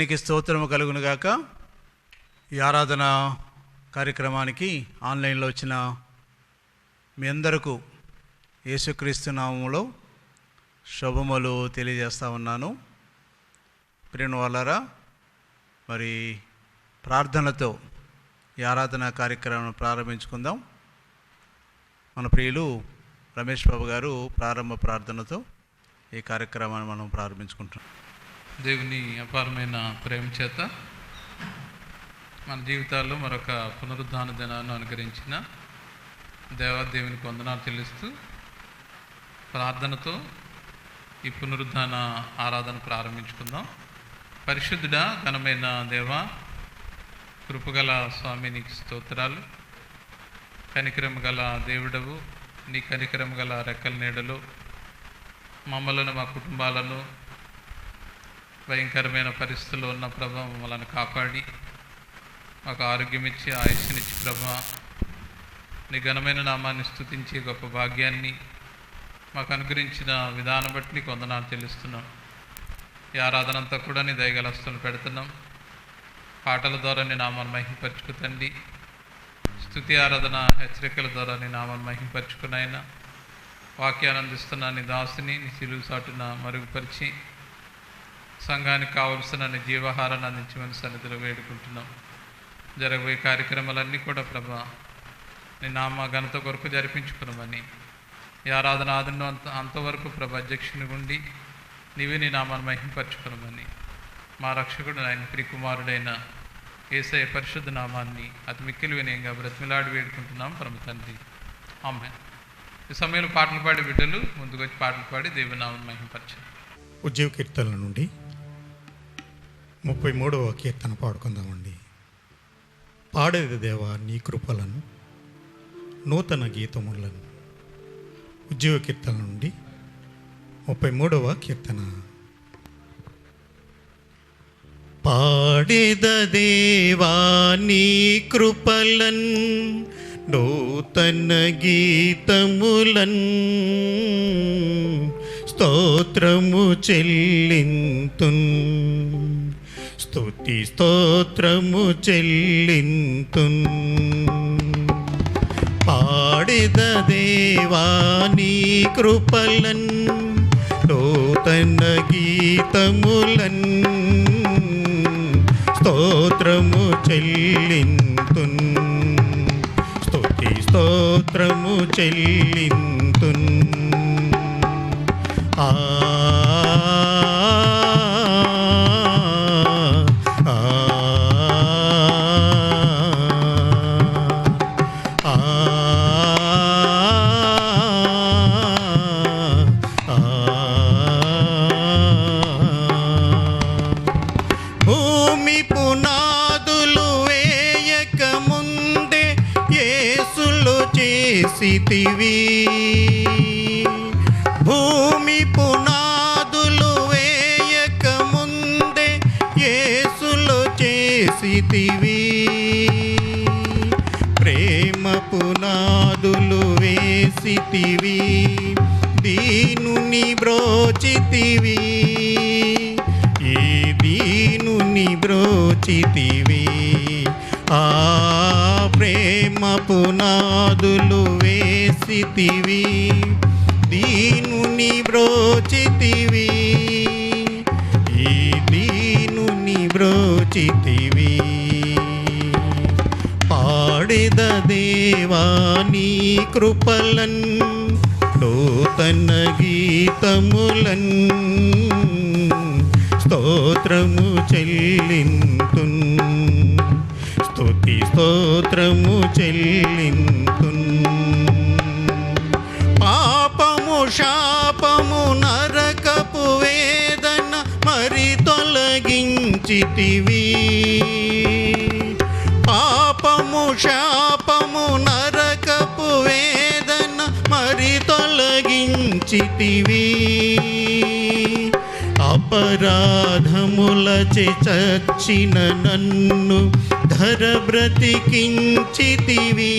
దేవునికి స్తోత్రము కలుగును గాక. ఈ ఆరాధన కార్యక్రమానికి ఆన్లైన్లో వచ్చిన మీ అందరకు యేసుక్రీస్తు నామములో శుభములు తెలియజేస్తా ఉన్నాను. ప్రియమైన వాళ్ళారా, మరి ప్రార్థనతో ఈ ఆరాధన కార్యక్రమం ప్రారంభించుకుందాం. మన ప్రియులు రమేష్ బాబు గారు ప్రారంభ ప్రార్థనతో ఈ కార్యక్రమాన్ని మనం ప్రారంభించుకుంటున్నాం. దేవుని అపారమైన ప్రేమ చేత మన జీవితాల్లో మరొక పునరుద్ధాన దినాన్ని అనుగ్రహించిన దేవాదేవునికి వందనాలు చెల్లిస్తూ ప్రార్థనతో ఈ పునరుద్ధాన ఆరాధన ప్రారంభించుకుందాం. పరిశుద్ధుడా, ఘనమైన దేవ, కృపగల స్వామి, నీకు స్తోత్రాలు. కనికరము గల దేవుడవు, నీ కనికరము గల రెక్కల నీడలో మమ్మలను, మా కుటుంబాలను భయంకరమైన పరిస్థితుల్లో ఉన్న ప్రభా మమ్మల్ని కాపాడి మాకు ఆరోగ్యం ఇచ్చి ఆయుష్నిచ్చి ప్రభా నీ ఘనమైన నామాన్ని స్తుతించే గొప్ప భాగ్యాన్ని మాకు అనుగ్రహించిన విధానం బట్టి నీకు వందనాలు చెల్లిస్తున్నాం. ఈ ఆరాధన అంతా కూడా నీ దయగలస్తులు పెడుతున్నాం. పాటల ద్వారా నీ నామాన్ని మహింపరచుకుతండి. స్తుతి ఆరాధన హెచ్చరికల ద్వారా నీ నామాన్ని మహింపరచుకున్నాయినా వాక్యాన్ని అందిస్తున్న నీ దాసుని నీ సిలువు సాటున మరుగుపరిచి సంఘానికి కావలసిన నీ జీవాహారాన్ని అందించమని సన్నిధిలో వేడుకుంటున్నాం. జరగబోయే కార్యక్రమాలన్నీ కూడా ప్రభా నీ నామ ఘనత కొరకు జరిపించుకున్నామని, ఈ ఆరాధన ఆదరణ అంతవరకు ప్రభా అధ్యక్షుని ఉండి నీవే నీ నామాన్ని మహింపరచుకున్నామని మా రక్షకుడు ఆయన ప్రియకుమారుడైన యేసయ్య పరిశుద్ధ నామాన్ని అతి మిక్కిలి వినయంగా బ్రతిమిలాడి వేడుకుంటున్నాం పరమ తండ్రి, ఆమేన్. ఈ సమయంలో పాటలు పాడే బిడ్డలు ముందుకు వచ్చి పాటలు పాడి దేవుని నామాన్ని మహింపరచారు. ఉద్యోగ కీర్తనల నుండి 33వ కీర్తన పాడుకుందామండి. పాడేది దేవా నీ కృపలను, నూతన గీతములను. ఉద్యోగ కీర్తన నుండి 33వ కీర్తన. పాడేద దేవా నీ కృపలన్, నూతన గీతములన్, స్తోత్రము చెల్లింతున్, స్తుతి స్తోత్రము చెల్లింతున్. పాడెద దేవా నీ కృపలన్, నూతన గీతములన్, స్తోత్రము చెల్లింతున్, స్తుతి స్తోత్రము చెల్లింతున్. ఆ భూమి పునాదులు వేయక ముందే యేసులు చేసితివి, భూమి పునాదులు వేయక ముందే యేసులు చేసితివి. ప్రేమ పునాదులు వేసితివి, దీనుని బ్రోచితివి, ఈ దీనుని బ్రోచితివి. ఆ ప్రేమ పునాదులు వేసితివి, దీనుని బ్రోచితివి, ఈ దీనుని బ్రోచితివి. పాడెద దేవా నీ కృపలన్, నూతన గీతములన్, స్తోత్రము చెల్లింతున్, స్తుతి స్తోత్రము చెల్లింతున్. పాపము శాపము నరకపు వేదన మరి తొలగించితివి, పాపము శాపము నరకపు వేదన మరి తొలగించితివి. అపరాధములచే చచ్చిన నన్ను ధర బ్రతికించితివి,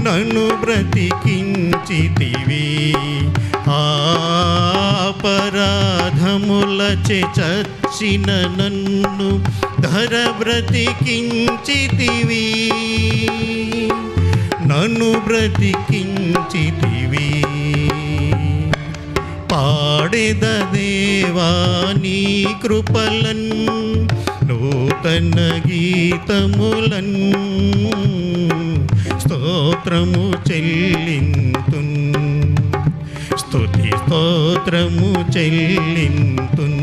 నన్ను బ్రతికించితివి. అపరాధములచే చచ్చిన నన్ను ధర బ్రతికించితివి, నన్ను బ్రతికించితివి. పాడెద దేవా నీ కృపలన్, నూతన గీతములన్, స్తోత్రము చెల్లింతున్, స్తుతి స్తోత్రము చెల్లింతున్.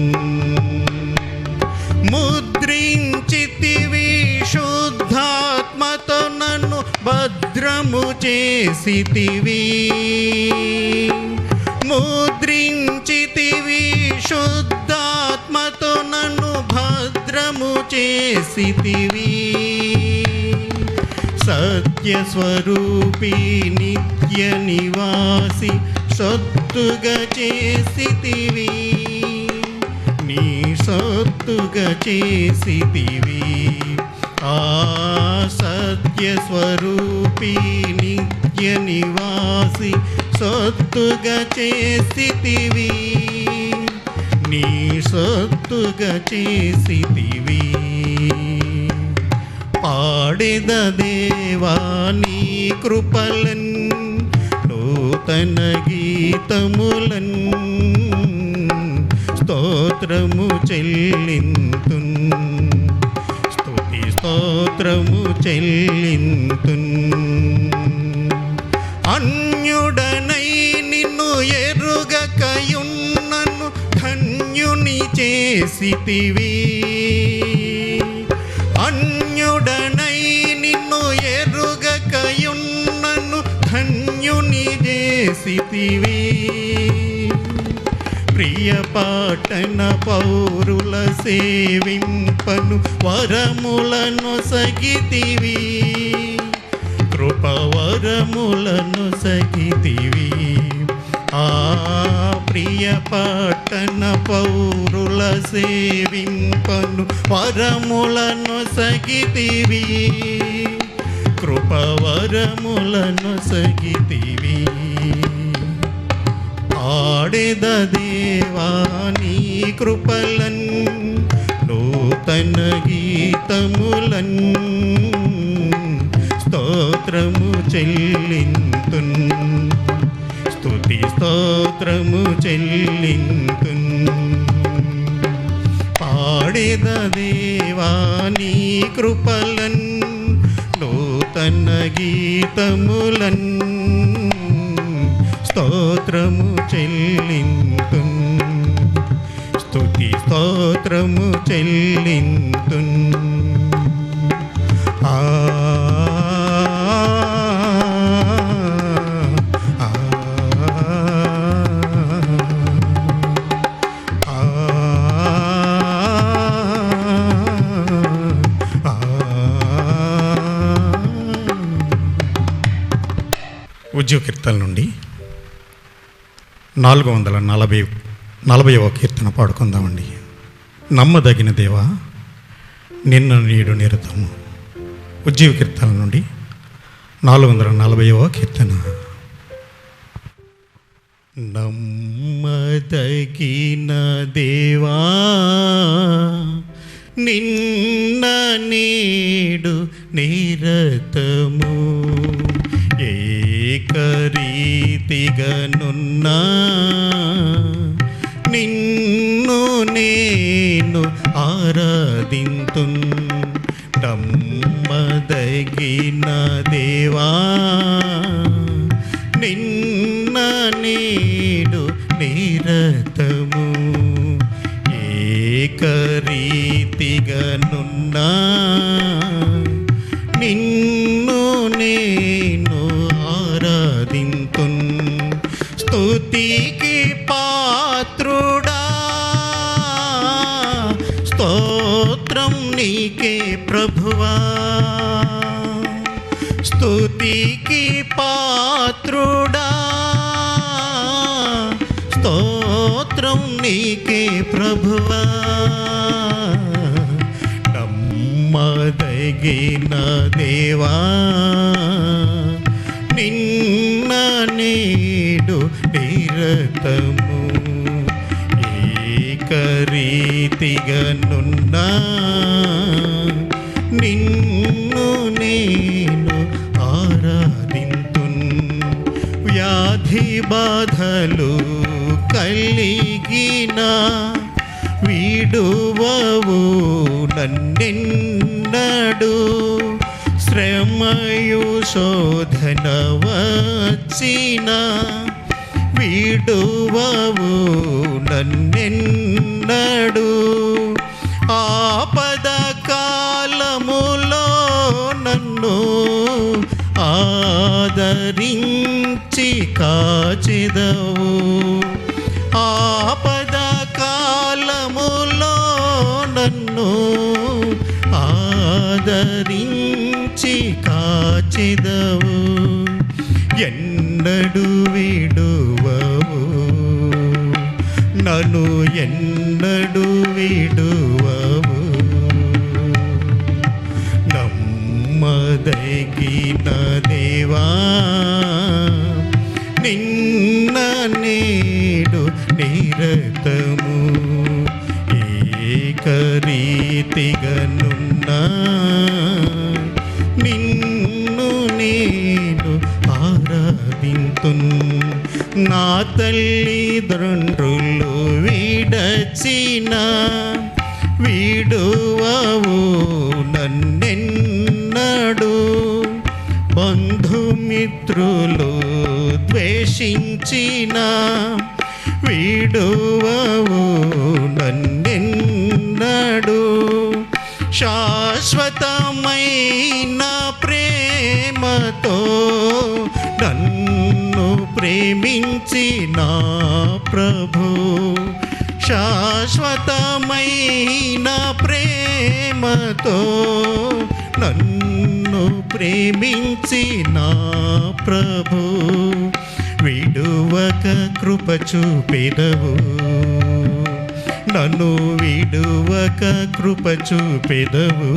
ముద్రించితివి శుద్ధాత్మతో నన్ను భద్రము చేసితివి, ముద్రించితివి శుద్ధాత్మతో నన్ను భద్రము చేసితివి. సత్యస్వరూపి నిత్య నివాసి సొత్తుగా చేసితివి, నీ సొత్తుగా చేసితివి. ఆ సత్యస్వరూపి నిత్య నివాసి సొత్తుగా చేసితివి, నీ సొత్తుగా చేసితివి. పాడెద దేవా నీ కృపలన్, నూతన గీతములన్, స్తోత్రము చెల్లింతున్, స్తుతి స్తోత్రము చెల్లింతున్. అన్యుడనై నిన్ను ఎరుగకయున్నను ధన్యుని చేసితివి, అన్యుడనై నిన్ను ఎరుగకయున్నను ధన్యుని చేసితివి. ప్రియ పాటన పౌరుల సేవింపను వరములను సగితివి, కృపవరములను సగితివి. ఆ ప్రియ పాటన పౌరుల సేవింపను వరములను సగితివి, కృపవరములను సగితివి. ఆడెద దేవా నీ కృపలన్, నూతన గీతములన్, స్తోత్రము చెల్లింతున్, స్తుతి స్తోత్రము చెల్లింతున్. పాడెద దేవా నీ కృపలన్, నూతన గీతములన్, స్తోత్రము చెల్లింతున్, స్తుతి స్తోత్రము చెల్లింతున్. ఆ ఉద్యోగ కీర్తన నుండి 440వ కీర్తన పాడుకుందామండి. నమ్మదగిన దేవా నిన్న నీడు నిరతము. ఉద్యోగ కీర్తన నుండి 440వ కీర్తన. నమ్మదగిన దేవా నిన్న నీడు నిరతము, ఏకరీతిగనున్నా నిన్ను నేను ఆరాధింతున్. నమ్మదగిన దేవా నిన్న నేడు నిరతము, ఏకరీతిగనున్నా నిన్ను నేను ఆరాధింతున్. స్తుతికి పాత్రుడా స్తోత్రం నీకే ప్రభువా, స్తుతికి పాత్రుడా స్తోత్రం నీకే ప్రభువా. నమ్మదగిన దేవా నిన్న నేడు నిరతము ఏకరీతిగనున్నా నిన్ను నేను ఆరాధింతున్. వ్యాధి బాధలు కలిగిన వీడువవు నన్నెన్నడు. శ్రమయు శోధన వచ్చిన వీడువవు నన్నెన్నడు. ఆపద కాలములో నన్ను ఆదరించి కాచెదవు. ఆపద కాలములో నన్ను ఆదరించి కాచెదవు. ఎన్నడు విడువవు నన్ను, ఎన్నడు విడువవు. నమ్మదగిన దేవా నిన్న నేడు నిరతము ఏకరీతిగనున్నా నిన్ను నేను ఆరాధింతున్. నా తల్లిదండ్రులు విడచిన వీడువవు నన్నెన్నడు. బంధుమిత్రులు ద్వేషించిన వీడువవు నన్నెన్నడు. శాశ్వతమైన ప్రేమతో నన్ను ప్రేమించిన ప్రభు. శాశ్వతమైన ప్రేమతో నన్ను ప్రేమించిన ప్రభు. విడువక కృప చూపెదవు నన్ను, విడువక కృప చూపెదవు.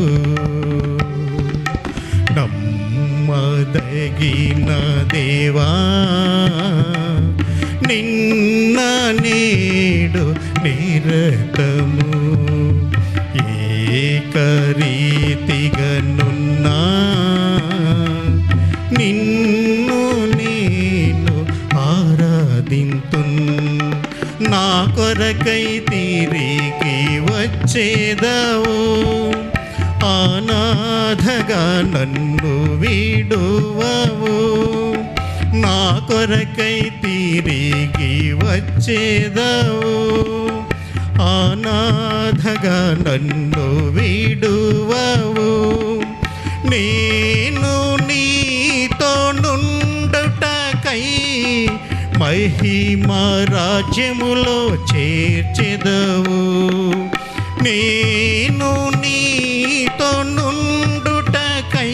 నమ్మదగిన దేవా నిన్న నేడు నిరతము ఏకరీతిగనున్నా నిన్ను నేను ఆరాధింతున్. నా కొరకై తిరిగి వచ్చేదవు, అనాథగా నన్ను విడువవు. నా కొరకై తిరిగి వచ్చేదవు, అనాథగా నన్ను విడువవు. నేను నీతో నుండుటకై మహిమ రాజ్యములో చేర్చెదవు. నేను నీతో నుండుటకై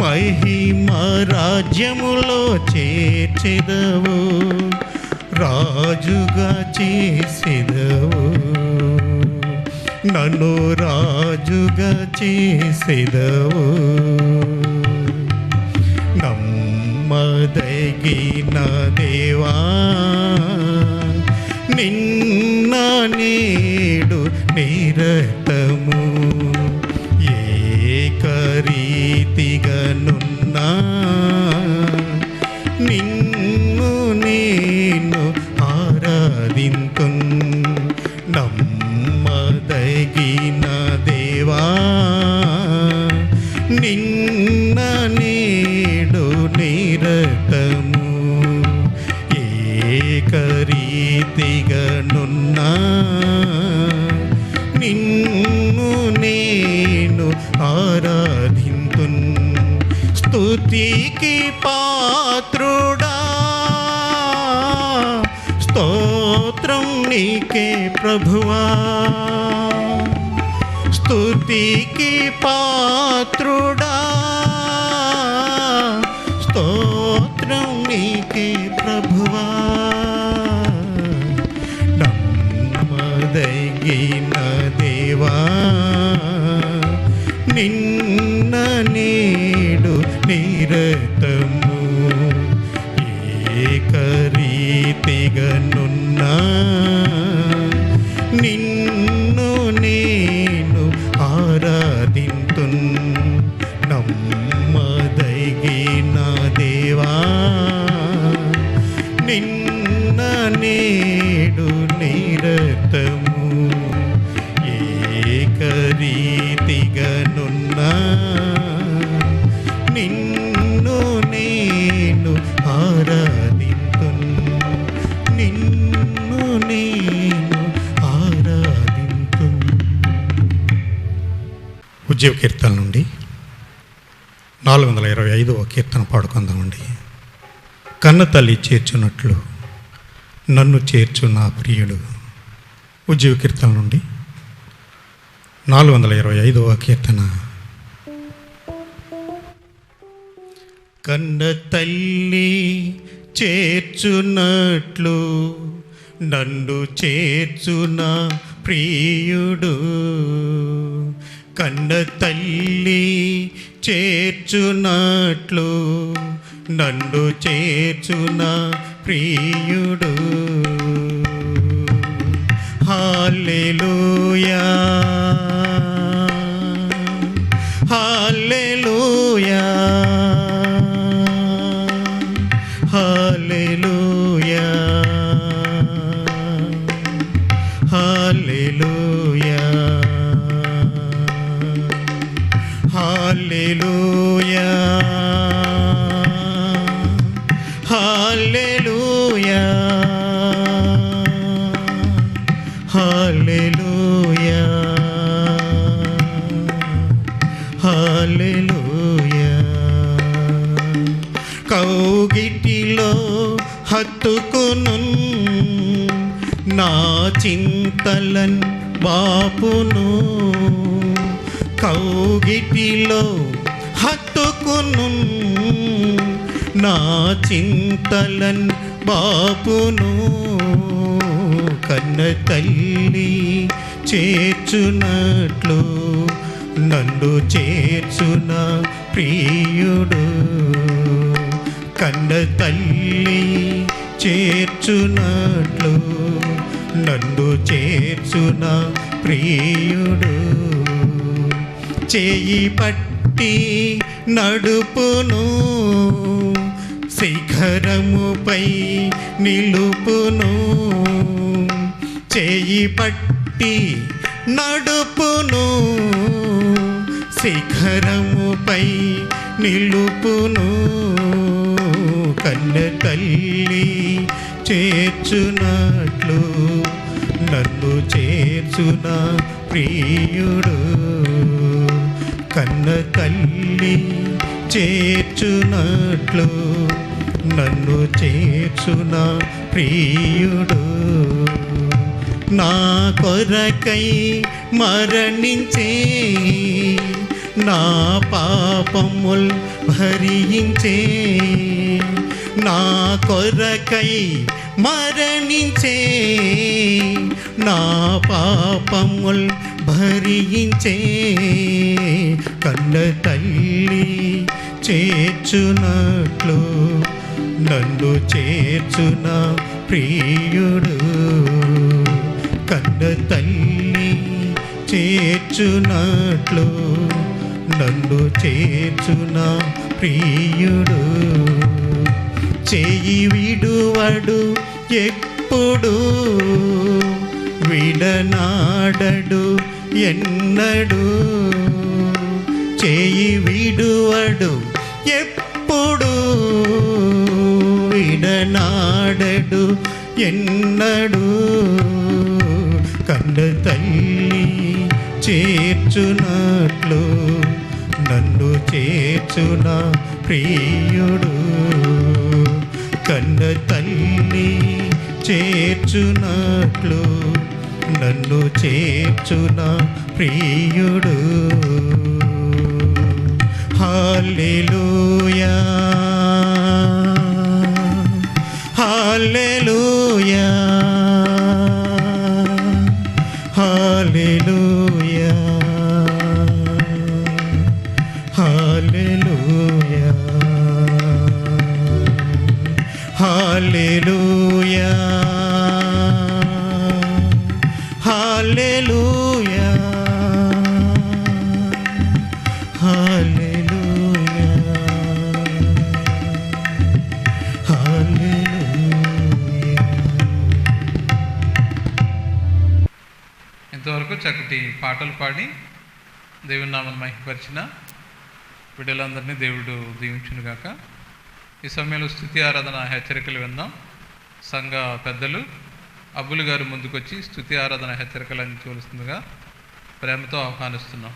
మహిమ రాజ్యములో చేర్చెదవు. రాజుగా చేసెదవు నన్ను, రాజుగా చేసెదవు. నమ్మదగిన దేవా నిన్న నేడు నిరతము ఏకరీతిగనున్నా నిన్ను నేను ఆరాధింతున్. నమ్మదగిన దేవా నిన్న నేడు నిరతము ఏకరీతిగనున్నా నిన్ను నేను ఆరాధింతున్. స్తుతికి పాత్రుడా స్తోత్రం నీకే ప్రభువా. స్తుతికి పాత్రుడా స్తోత్రం నీకే ప్రభువా. నమ్మదగిన దేవా నిన్న నేడు నిరతము ఏకరీతిగనున్నా రీతిగనున్నా నిన్ను నేను ఆరాధింతున్. నమ్మదగిన దేవా నిన్న నేడు నిరతము ఏకరీతిగనున్నా నిన్ను నేను ఆరాధింతున్. నిన్ను నేను ఆరాధింతున్. ఉద్యోగ కీర్తన నుండి 425వ కీర్తన పాడుకుందామండి. కన్న తల్లి చేర్చున్నట్లు నన్ను చేర్చు నా ప్రియుడు. ఉద్యోగ కీర్తన నుండి 425వ కీర్తన. కన్న తల్లి చేర్చున్నట్లు నన్ను చేర్చు నా ప్రియుడు. కన్న తల్లి చేర్చున్నట్లు నన్ను చేర్చు నా ప్రియుడు. హల్లెలూయా హల్లెలూయా హల్లెలూయా హల్లెలూయా హల్లెలూయా హల్లెలూయా హల్లెలూయా హల్లెలూయా. కౌగిటిలో హత్తుకును నా చింతలన్ బాపును. కౌగిటిలో హత్తుకును నా చింతలన్ బాపును. కన్న తల్లి చేర్చున్నట్లు నన్ను చేర్చున ప్రియుడు. కన్న తల్లి చేర్చున్నట్లు నన్ను చేర్చున ప్రియుడు. చేయి పట్టి నడుపును శిఖరముపై నిలుపును. చేయి పట్టి నడుపును శిఖరముపై నిలుపును. కన్న తల్లి చేర్చున్నట్లు నన్ను చేర్చున ప్రియుడు. కన్న తల్లి చేర్చున్నట్లు నన్ను చేర్చున ప్రియుడు. నా కొరకై మరణించే నా పాపముల్ భరించే. నా కొరకై మరణించే నా పాపముల్ భరించే. కన్న తల్లి చేర్చున్నట్లు నన్ను చేర్చున ప్రియుడు. కన్న తల్లి చేర్చున్నట్లు నన్ను చేర్చున ప్రియుడు. చేయి విడువడు ఎప్పుడు విడనాడడు ఎన్నడు. చేయి విడువడు ఎప్పుడు విడనాడడు ఎన్నడు. కన్న తల్లి చేర్చున్నట్లు నన్ను చేర్చున ప్రియుడు. కన్న తల్లి చేర్చున్నట్లు నన్ను చేర్చున ప్రియుడు. హల్లెలూయా హల్లెలూయా హల్లెలూయా హల్లెలూయా హల్లెలూయా హల్లెలూయా హల్లెలూయా హల్లెలూయా. ఇంతవరకు చక్కటి పాటలు పాడి దేవుని నామను మహిమపరిచిన బిడ్డలందరినీ దేవుడు దీవించునుగాక. ఈ సమయంలో స్తుతి ఆరాధన హెచ్చరికలు విందాం. సంఘ పెద్దలు అబ్బులు గారు ముందుకొచ్చి స్తుతి ఆరాధన హెచ్చరికలు అందించవలసిందిగా ప్రేమతో ఆహ్వానిస్తున్నాం.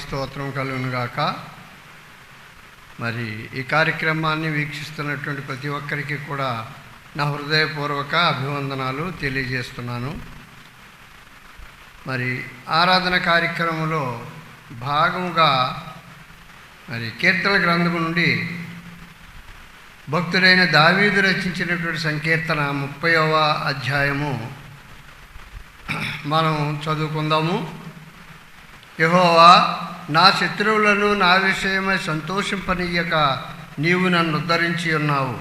స్తోత్రం కలుగునుగాక. మరి ఈ కార్యక్రమాన్ని వీక్షిస్తున్నటువంటి ప్రతి ఒక్కరికి కూడా నా హృదయపూర్వక అభివందనాలు తెలియజేస్తున్నాను. మరి ఆరాధన కార్యక్రమంలో భాగముగా మరి కీర్తన గ్రంథము నుండి భక్తుడైన దావీదు రచించినటువంటి సంకీర్తన 30వ అధ్యాయము మనం చదువుకుందాము. యెహోవా, నా శత్రువులను నా విషయమై సంతోషింపనీయక నీవు నన్ను ఉద్ధరించి ఉన్నావు.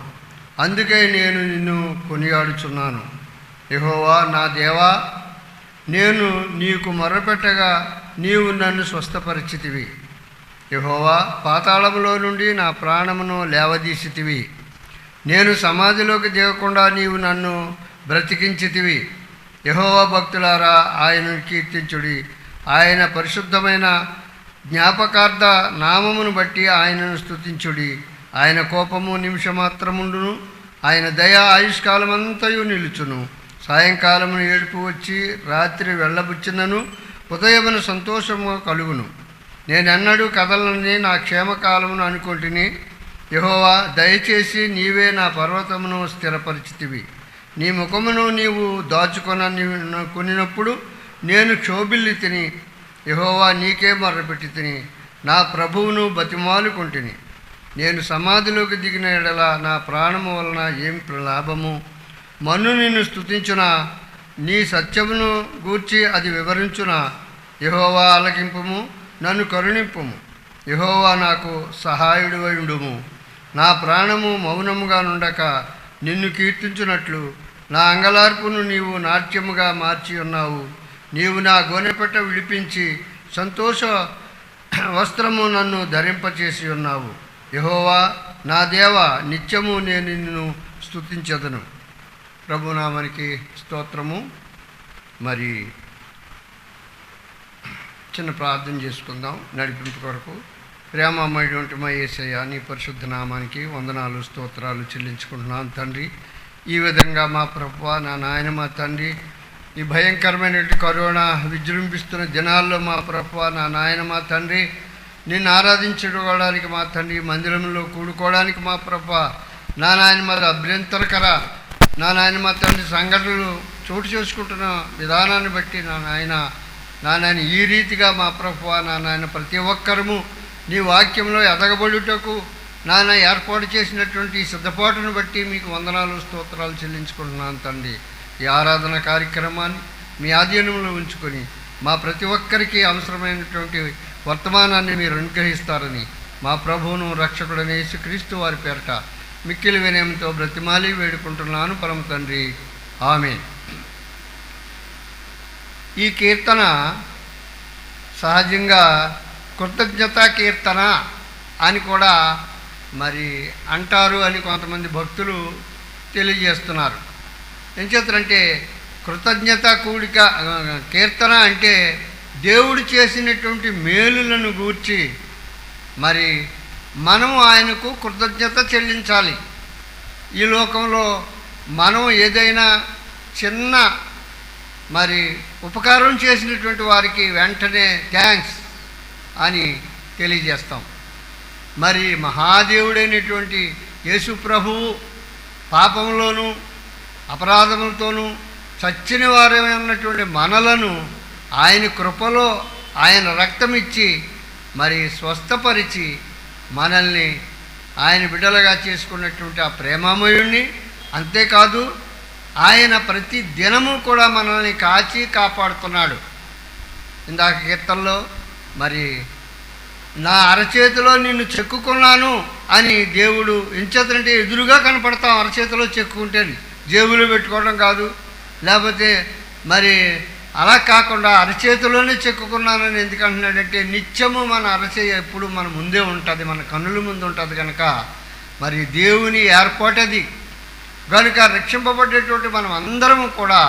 అందుకే నేను నిన్ను కొనియాడుచున్నాను. యెహోవా నా దేవా, నేను నీకు మొర్రపెట్టగా నీవు నన్ను స్వస్థపరిచితివి. యెహోవా, పాతాళములో నుండి నా ప్రాణమును లేవదీసితివి. నేను సమాధిలోకి దిగకుండా నీవు నన్ను బ్రతికించితివి. యెహోవా భక్తులారా, ఆయనను కీర్తించుడి. ఆయన పరిశుద్ధమైన జ్ఞాపకార్థ నామమును బట్టి ఆయనను స్తుతించుడి. ఆయన కోపము నిమిషమాత్రముండును, ఆయన దయ ఆయుష్కాలమంతయు నిలుచును. సాయంకాలమును ఏడుపు వచ్చి రాత్రి వెళ్ళబుచ్చినను ఉదయమున సంతోషము కలుగును. నేనెన్నడూ కదలనని నా క్షేమకాలమును అనుకుంటుని. యెహోవా, దయచేసి నీవే నా పర్వతమును స్థిరపరిచితివి. నీ ముఖమును నీవు కొనినప్పుడు నేను క్షోభిల్లి తిని. యెహోవా, నీకే మొర్రపెట్టి తిని నా ప్రభువును బతిమాలుకుంటుని. నేను సమాధిలోకి దిగిన ఎడల నా ప్రాణము వలన ఏం లాభము? మన్ను నిన్ను స్తుతించునా? నీ సత్యమును గూర్చి అది వివరించునా? యెహోవా, ఆలకింపుము, నన్ను కరుణింపుము. యెహోవా, నాకు సహాయుడివై ఉండుము. నా ప్రాణము మౌనముగా నుండక నిన్ను కీర్తించున్నట్లు నా అంగలార్పును నీవు నాట్యముగా మార్చి ఉన్నావు. నీవు నా గోనెపెట్ట విడిపించి సంతోష వస్త్రము నన్ను ధరింపచేసి ఉన్నావు. యెహోవా నా దేవా, నిత్యము నేను నిన్ను స్తుతించెదను. ప్రభునామానికి స్తోత్రము. మరి చిన్న ప్రార్థన చేసుకుందాం నడిపింపు కొరకు. ప్రేమమైనటువంటి మా యేసయ్య, నీ పరిశుద్ధ నామానికి వందనాలు స్తోత్రాలు చెల్లించుకుంటున్నాను తండ్రి. ఈ విధంగా మా ప్రభువా, నా నాయన, మా తండ్రి, ఈ భయంకరమైనటువంటి కరోనా విజృంభిస్తున్న దినాల్లో మా ప్రభువా, నా నాయన, మా తండ్రి, నిన్ను ఆరాధించుకోవడానికి మా తండ్రి, మందిరంలో కూడుకోవడానికి మా ప్రభువా, నా నాయన, మా అభ్యంతరకర నా నాయన, మా తండ్రి, సంఘటనలు చోటు చేసుకుంటున్న విధానాన్ని బట్టి నా నాయన ఈ రీతిగా మా ప్రభువా, నా నాయన, ప్రతి ఒక్కరము నీ వాక్యంలో ఎదగబడుటకు నాన్న ఏర్పాటు చేసినటువంటి సిద్ధపాటును బట్టి మీకు వందనాలు స్తోత్రాలు చెల్లించుకుంటున్నాను తండ్రి. ఈ ఆరాధన కార్యక్రమాన్ని మీ ఆధీనంలో ఉంచుకొని మా ప్రతి ఒక్కరికి అవసరమైనటువంటి వర్తమానాన్ని మీరు అనుగ్రహిస్తారని మా ప్రభువును రక్షకుడైన యేసుక్రీస్తు వారి పేరట మిక్కిలి వినయంతో బ్రతిమాలి వేడుకుంటున్నాను పరమ తండ్రి. ఆమేన్. ఈ కీర్తన సహజంగా కృతజ్ఞతా కీర్తన అని కూడా మరి అంటారు అని కొంతమంది భక్తులు తెలియజేస్తున్నారు. ఏం చేస్తారంటే కృతజ్ఞత కూడిక కీర్తన అంటే దేవుడు చేసినటువంటి మేలులను గూర్చి మరి మనము ఆయనకు కృతజ్ఞత చెల్లించాలి. ఈ లోకంలో మనం ఏదైనా చిన్న మరి ఉపకారం చేసినటువంటి వారికి వెంటనే థ్యాంక్స్ అని తెలియజేస్తాం. మరి మహాదేవుడైనటువంటి యేసు ప్రభువు పాపంలోనూ అపరాధములతోనూ చచ్చిన వారైనటువంటి మనలను ఆయన కృపలో ఆయన రక్తమిచ్చి మరి స్వస్థపరిచి మనల్ని ఆయన బిడ్డలుగా చేసుకున్నటువంటి ఆ ప్రేమమయుణ్ణి, అంతేకాదు ఆయన ప్రతి దినము కూడా మనల్ని కాచి కాపాడుతున్నాడు. ఇందాక కీర్తనలో మరి నా అరచేతిలో నిన్ను చెక్కుకున్నాను అని దేవుడు ఎంచేతంటే ఎదురుగా కనపడతాం, అరచేతిలో చెక్కుకుంటేని, జేబులో పెట్టుకోవడం కాదు. లేకపోతే మరి అలా కాకుండా అరచేతిలోనే చెక్కుకున్నానని ఎందుకు అంటున్నాడంటే, నిత్యము మన అరచేయ ఎప్పుడు మన ముందే ఉంటుంది, మన కన్నుల ముందు ఉంటుంది కనుక మరి దేవుని ఏర్పాటది. కనుక రక్షింపబడేటువంటి మనం అందరము కూడా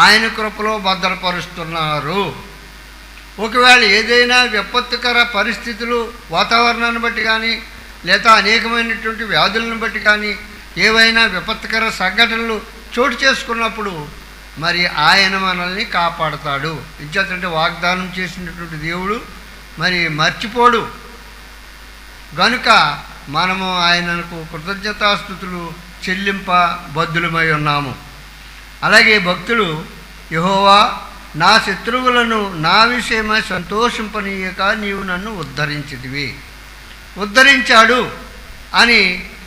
ఆయన కృపలో భద్రపరుస్తున్నారు. ఒకవేళ ఏదైనా విపత్తుకర పరిస్థితులు వాతావరణాన్ని బట్టి కానీ, లేదా అనేకమైనటువంటి వ్యాధులను బట్టి కానీ, ఏవైనా విపత్తుకర సంఘటనలు చోటు చేసుకున్నప్పుడు మరి ఆయన మనల్ని కాపాడతాడు. ఇంచేతంటే వాగ్దానం చేసినటువంటి దేవుడు మరి మర్చిపోడు. గనుక మనము ఆయనకు కృతజ్ఞతాస్తుతులు చెల్లింప బద్దులమై ఉన్నాము. అలాగే భక్తులు, యెహోవా నా శత్రువులను నా విషయమై సంతోషింపనీయక నీవు నన్ను ఉద్ధరించితివి. ఉద్ధరించాడు అని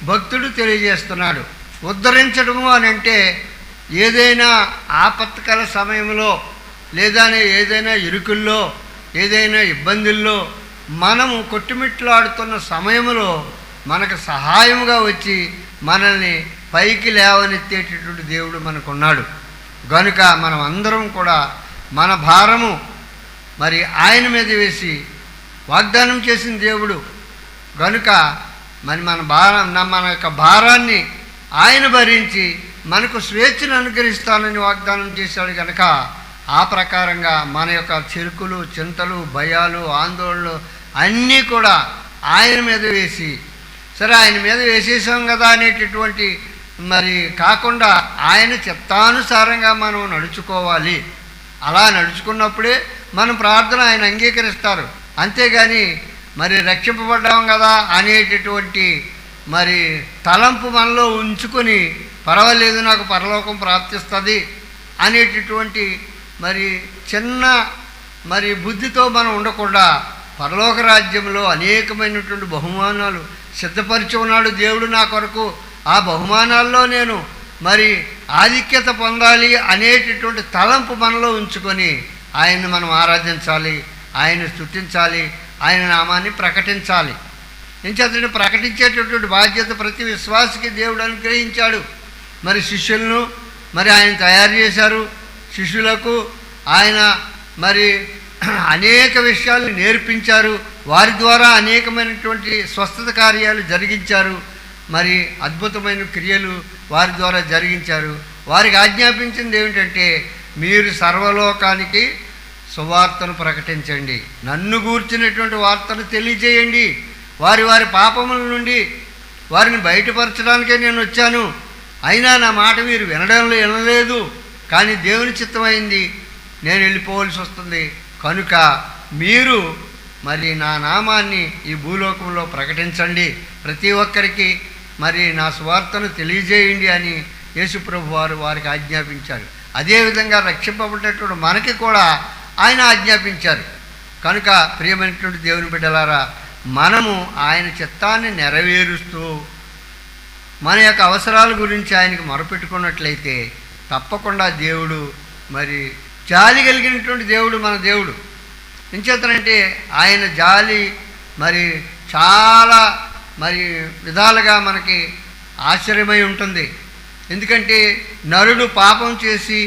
భక్తుడు తెలియజేస్తున్నాడు. ఉద్ధరించడము అని అంటే ఏదైనా ఆపత్కర సమయంలో, లేదా ఏదైనా ఇరుకుల్లో, ఏదైనా ఇబ్బందుల్లో మనము కొట్టుమిట్లాడుతున్న సమయంలో మనకు సహాయముగా వచ్చి మనల్ని పైకి లేవనెత్తేటటువంటి దేవుడు మనకున్నాడు. కనుక మనం అందరం కూడా మన భారము మరి ఆయన మీద వేసి వాగ్దానం చేసిన దేవుడు కనుక మరి మన యొక్క భారాన్ని ఆయన భరించి మనకు స్వేచ్ఛను అనుగ్రహిస్తానని వాగ్దానం చేశాడు. కనుక ఆ ప్రకారంగా మన యొక్క చెరుకులు, చింతలు, భయాలు, ఆందోళనలు అన్నీ కూడా ఆయన మీద వేసి, సరే ఆయన మీద వేసేసాం కదా అనేటటువంటి మరి కాకుండా ఆయన చిత్తానుసారంగా మనం నడుచుకోవాలి. అలా నడుచుకున్నప్పుడే మన ప్రార్థన ఆయన అంగీకరిస్తారు. అంతేగాని మరి రక్షింపబడ్డాం కదా అనేటటువంటి మరి తలంపు మనలో ఉంచుకొని పర్వాలేదు నాకు పరలోకం ప్రాప్తిస్తుంది అనేటటువంటి మరి చిన్న మరి బుద్ధితో మనం ఉండకుండా పరలోక రాజ్యంలో అనేకమైనటువంటి బహుమానాలు సిద్ధపరిచి ఉన్నాడు దేవుడు నా కొరకు. ఆ బహుమానాల్లో నేను మరి ఆధిక్యత పొందాలి అనేటటువంటి తలంపు మనలో ఉంచుకొని ఆయన్ని మనం ఆరాధించాలి, ఆయన స్తుతించాలి, ఆయన నామాన్ని ప్రకటించాలి. ఎంచేతంటే ప్రకటించేటటువంటి బాధ్యత ప్రతి విశ్వాసికి దేవుడు అనుగ్రహించాడు. మరి శిష్యులను మరి ఆయన తయారు చేశారు. శిష్యులకు ఆయన మరి అనేక విషయాలు నేర్పించారు. వారి ద్వారా అనేకమైనటువంటి స్వస్థత కార్యాలు జరిగించారు. మరి అద్భుతమైన క్రియలు వారి ద్వారా జరిగించారు. వారికి ఆజ్ఞాపించింది ఏమిటంటే, మీరు సర్వలోకానికి సువార్తను ప్రకటించండి, నన్ను గూర్చినటువంటి వార్తను తెలియజేయండి. వారి వారి పాపముల నుండి వారిని బయటపరచడానికే నేను వచ్చాను. అయినా నా మాట మీరు వినలేదు. కానీ దేవుని చిత్తమైంది, నేను వెళ్ళిపోవలసి వస్తుంది. కనుక మీరు మరి నా నామాన్ని ఈ భూలోకంలో ప్రకటించండి, ప్రతి ఒక్కరికి మరి నా సువార్తను తెలియజేయండి అని యేసుప్రభు వారికి ఆజ్ఞాపించారు. అదేవిధంగా రక్షింపబడ్డటువంటి మనకి కూడా ఆయన ఆజ్ఞాపించారు. కనుక ప్రియమైనటువంటి దేవుని బిడ్డలారా, మనము ఆయన చిత్తాన్ని నెరవేరుస్తూ మన యొక్క అవసరాల గురించి ఆయనకు మొరపెట్టుకున్నట్లయితే తప్పకుండా దేవుడు మరి జాలి కలిగినటువంటి దేవుడు మన దేవుడు. ఎంచేతనంటే ఆయన జాలి మరి చాలా మరి విధాలుగా మనకి ఆశ్చర్యమై ఉంటుంది. ఎందుకంటే నరుడు పాపం చేసి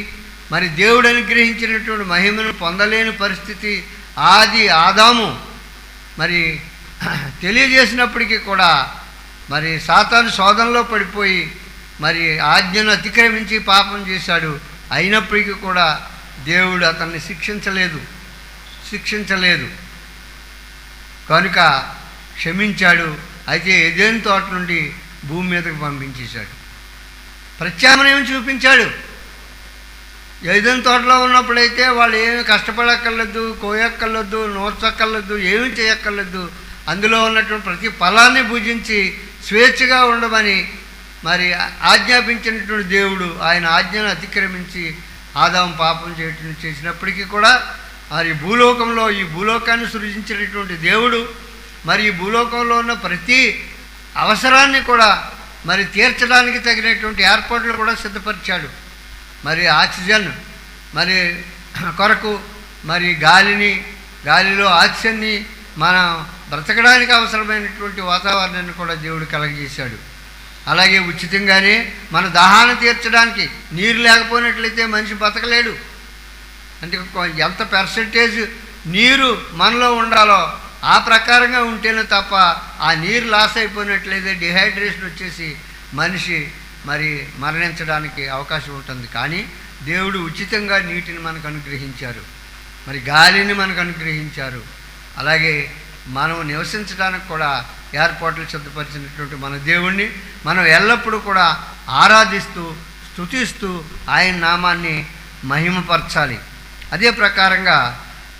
మరి దేవుడు అనుగ్రహించినటువంటి మహిమను పొందలేని పరిస్థితి ఆదాము మరి తెలియజేసినప్పటికీ కూడా మరి సాతాను శోధనలో పడిపోయి మరి ఆజ్ఞను అతిక్రమించి పాపం చేశాడు. అయినప్పటికీ కూడా దేవుడు అతన్ని శిక్షించలేదు కనుక క్షమించాడు. అయితే ఏదెన్ తోట నుండి భూమి మీదకు పంపించేశాడు, ప్రత్యామ్నాయం చూపించాడు. ఏదెన్ తోటలో ఉన్నప్పుడైతే వాళ్ళు ఏమి కష్టపడక్కర్లేదు, కోయక్కర్లేదు, నోర్చక్కర్లేదు, ఏమి చేయక్కర్లేదు. అందులో ఉన్నటువంటి ప్రతి ఫలాన్ని భుజించి స్వేచ్ఛగా ఉండమని మరి ఆజ్ఞాపించినటువంటి దేవుడు ఆయన ఆజ్ఞను అతిక్రమించి ఆదాము పాపం చేసినప్పటికీ కూడా మరి భూలోకంలో ఈ భూలోకాన్ని సృజించినటువంటి దేవుడు మరి ఈ భూలోకంలో ఉన్న ప్రతి అవసరాన్ని కూడా మరి తీర్చడానికి తగినటువంటి ఏర్పాట్లు కూడా సిద్ధపరిచాడు. మరి ఆక్సిజన్ మరి కొరకు మరి గాలిలో ఆక్సిజన్ని మనం బ్రతకడానికి అవసరమైనటువంటి వాతావరణాన్ని కూడా దేవుడు కలగజేశాడు. అలాగే ఉచితంగానే మన దాహాన్ని తీర్చడానికి నీరు లేకపోయినట్లయితే మనిషి బతకలేడు. అంటే ఎంత పర్సెంటేజ్ నీరు మనలో ఉండాలో ఆ ప్రకారంగా ఉంటేనే తప్ప ఆ నీరు లాస్ అయిపోయినట్లయితే డిహైడ్రేషన్ వచ్చేసి మనిషి మరి మరణించడానికి అవకాశం ఉంటుంది. కానీ దేవుడు ఉచితంగా నీటిని మనకు అనుగ్రహించారు, మరి గాలిని మనకు అనుగ్రహించారు. అలాగే మనం నివసించడానికి కూడా ఏర్పాట్లు సిద్ధపరిచినటువంటి మన దేవుణ్ణి మనం ఎల్లప్పుడూ కూడా ఆరాధిస్తూ స్తుతిస్తూ ఆయన నామాన్ని మహిమపరచాలి. అదే ప్రకారంగా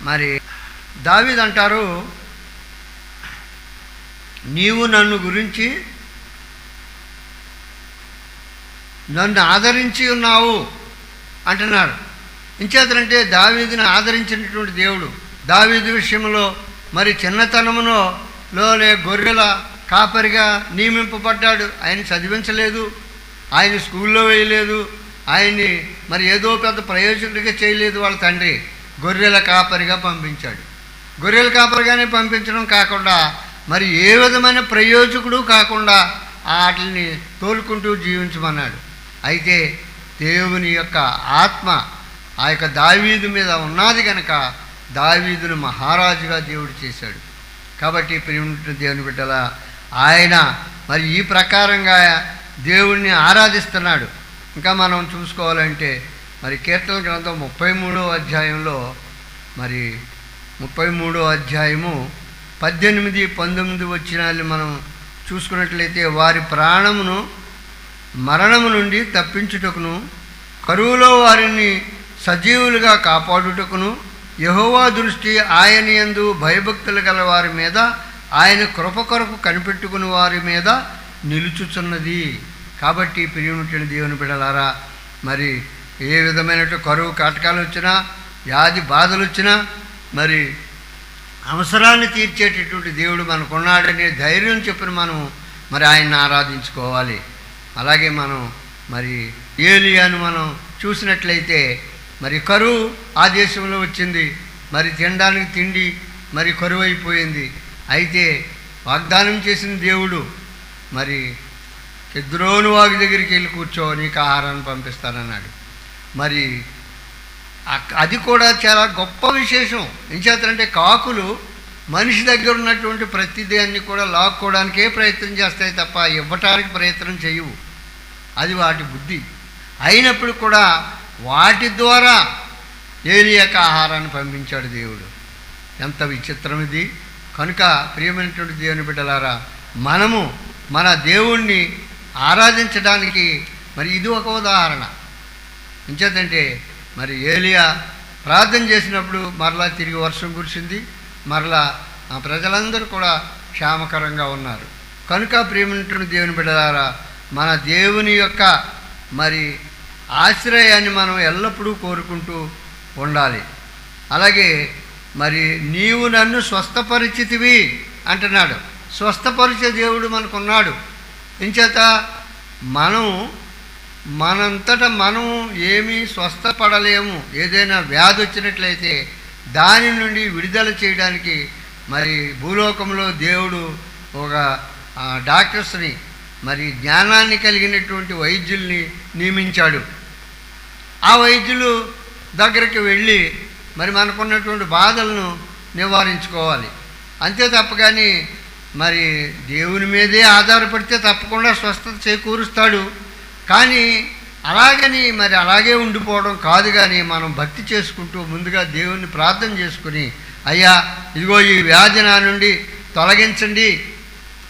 మరి దావీదు అంటారు, నీవు నన్ను గురించి నన్ను ఆదరించి ఉన్నావు అంటున్నాడు. ఇంచేతంటే దావీదుని ఆదరించినటువంటి దేవుడు. దావీదు విషయంలో మరి చిన్నతనములోనే గొర్రెల కాపరిగా నియమింపబడ్డాడు. ఆయన చదివించలేదు, ఆయన స్కూల్లో వేయలేదు, ఆయన్ని మరి ఏదో పెద్ద ప్రయోజకుడిగా చేయలేదు. వాళ్ళ తండ్రి గొర్రెల కాపరిగా పంపించాడు. గొర్రెల కాపరిగానే పంపించడం కాకుండా మరి ఏ విధమైన ప్రయోజకుడు కాకుండా వాటిని తోలుకుంటూ జీవించమన్నాడు. అయితే దేవుని యొక్క ఆత్మ ఆ యొక్క దావీదు మీద ఉన్నది కనుక దావీదును మహారాజుగా దేవుడు చేశాడు. కాబట్టి ప్రియమైన దేవుని బిడ్డల ఆయన మరి ఈ ప్రకారంగా దేవుణ్ణి ఆరాధిస్తున్నాడు. ఇంకా మనం చూసుకోవాలంటే మరి కీర్తన గ్రంథం 33వ అధ్యాయంలో మరి 33వ అధ్యాయము 18, 19 వచనాలు మనం చూసుకున్నట్లయితే, వారి ప్రాణమును మరణము నుండి తప్పించుటకును, కరువులో వారిని సజీవులుగా కాపాడుటకును, యెహోవా దృష్టి ఆయన యందు భయభక్తులు గల వారి మీద, ఆయన కృప కొరకు కనిపెట్టుకుని వారి మీద నిలుచుచున్నది. కాబట్టి ప్రియమైన దేవుని బిడ్డలారా, మరి ఏ విధమైనటువంటి కరువు కాటకాలు వచ్చినా, వ్యాధి బాధలు వచ్చినా, మరి అవసరాన్ని తీర్చేటటువంటి దేవుడు మనకున్నాడనే ధైర్యం చెప్పిన మనం మరి ఆయన్ని ఆరాధించుకోవాలి. అలాగే మనం మరి ఏలియాను మనం చూసినట్లయితే మరి కరువు ఆ దేశంలో వచ్చింది, మరి తినడానికి తిండి మరి కరువు అయిపోయింది. అయితే వాగ్దానం చేసిన దేవుడు మరి కెద్రోను వాగు దగ్గరికి వెళ్ళి కూర్చో, నీకు ఆహారాన్ని పంపిస్తానన్నాడు. మరి అది కూడా చాలా గొప్ప విశేషం. ఏం చేస్తారంటే కాకులు మనిషి దగ్గర ఉన్నటువంటి ప్రతిదాన్ని కూడా లాక్కోవడానికే ప్రయత్నం చేస్తాయి తప్ప ఇవ్వటానికి ప్రయత్నం చేయవు. అది వాటి బుద్ధి. అయినప్పుడు కూడా వాటి ద్వారా ఏలియాకు ఆహారాన్ని పంపించాడు దేవుడు. ఎంత విచిత్రం ఇది! కనుక ప్రియమైనటువంటి దేవుని బిడ్డలారా, మనము మన దేవుణ్ణి ఆరాధించడానికి మరి ఇది ఒక ఉదాహరణ. ఎంచేతంటే మరి ఏలియా ప్రార్థన చేసినప్పుడు మరలా తిరిగి వర్షం కురిసింది, మరలా ఆ ప్రజలందరూ కూడా క్షేమకరంగా ఉన్నారు. కనుక ప్రియమైనటువంటి దేవుని బిడ్డలారా, మన దేవుని యొక్క మరి ఆశ్రయాన్ని మనం ఎల్లప్పుడూ కోరుకుంటూ ఉండాలి. అలాగే మరి నీవు నన్ను స్వస్థపరిచితివి అంటున్నాడు. స్వస్థపరిచే దేవుడు మనకున్నాడు. ఇంచేత మనంతటా మనం ఏమీ స్వస్థపడలేము. ఏదైనా వ్యాధి వచ్చినట్లయితే దాని నుండి విడుదల చేయడానికి మరి భూలోకంలో దేవుడు ఒక డాక్టర్స్ని మరి జ్ఞానాన్ని కలిగినటువంటి వైద్యుల్ని నియమించాడు. ఆ వైద్యులు దగ్గరికి వెళ్ళి మరి మనకున్నటువంటి బాధలను నివారించుకోవాలి. అంతే తప్ప కానీ మరి దేవుని మీదే ఆధారపడితే తప్పకుండా స్వస్థత చేకూరుస్తాడు. కానీ అలాగని మరి అలాగే ఉండిపోవడం కాదు. కానీ మనం భక్తి చేసుకుంటూ ముందుగా దేవుణ్ణి ప్రార్థన చేసుకుని, అయ్యా ఇదిగో ఈ వ్యాధి నా నుండి తొలగించండి,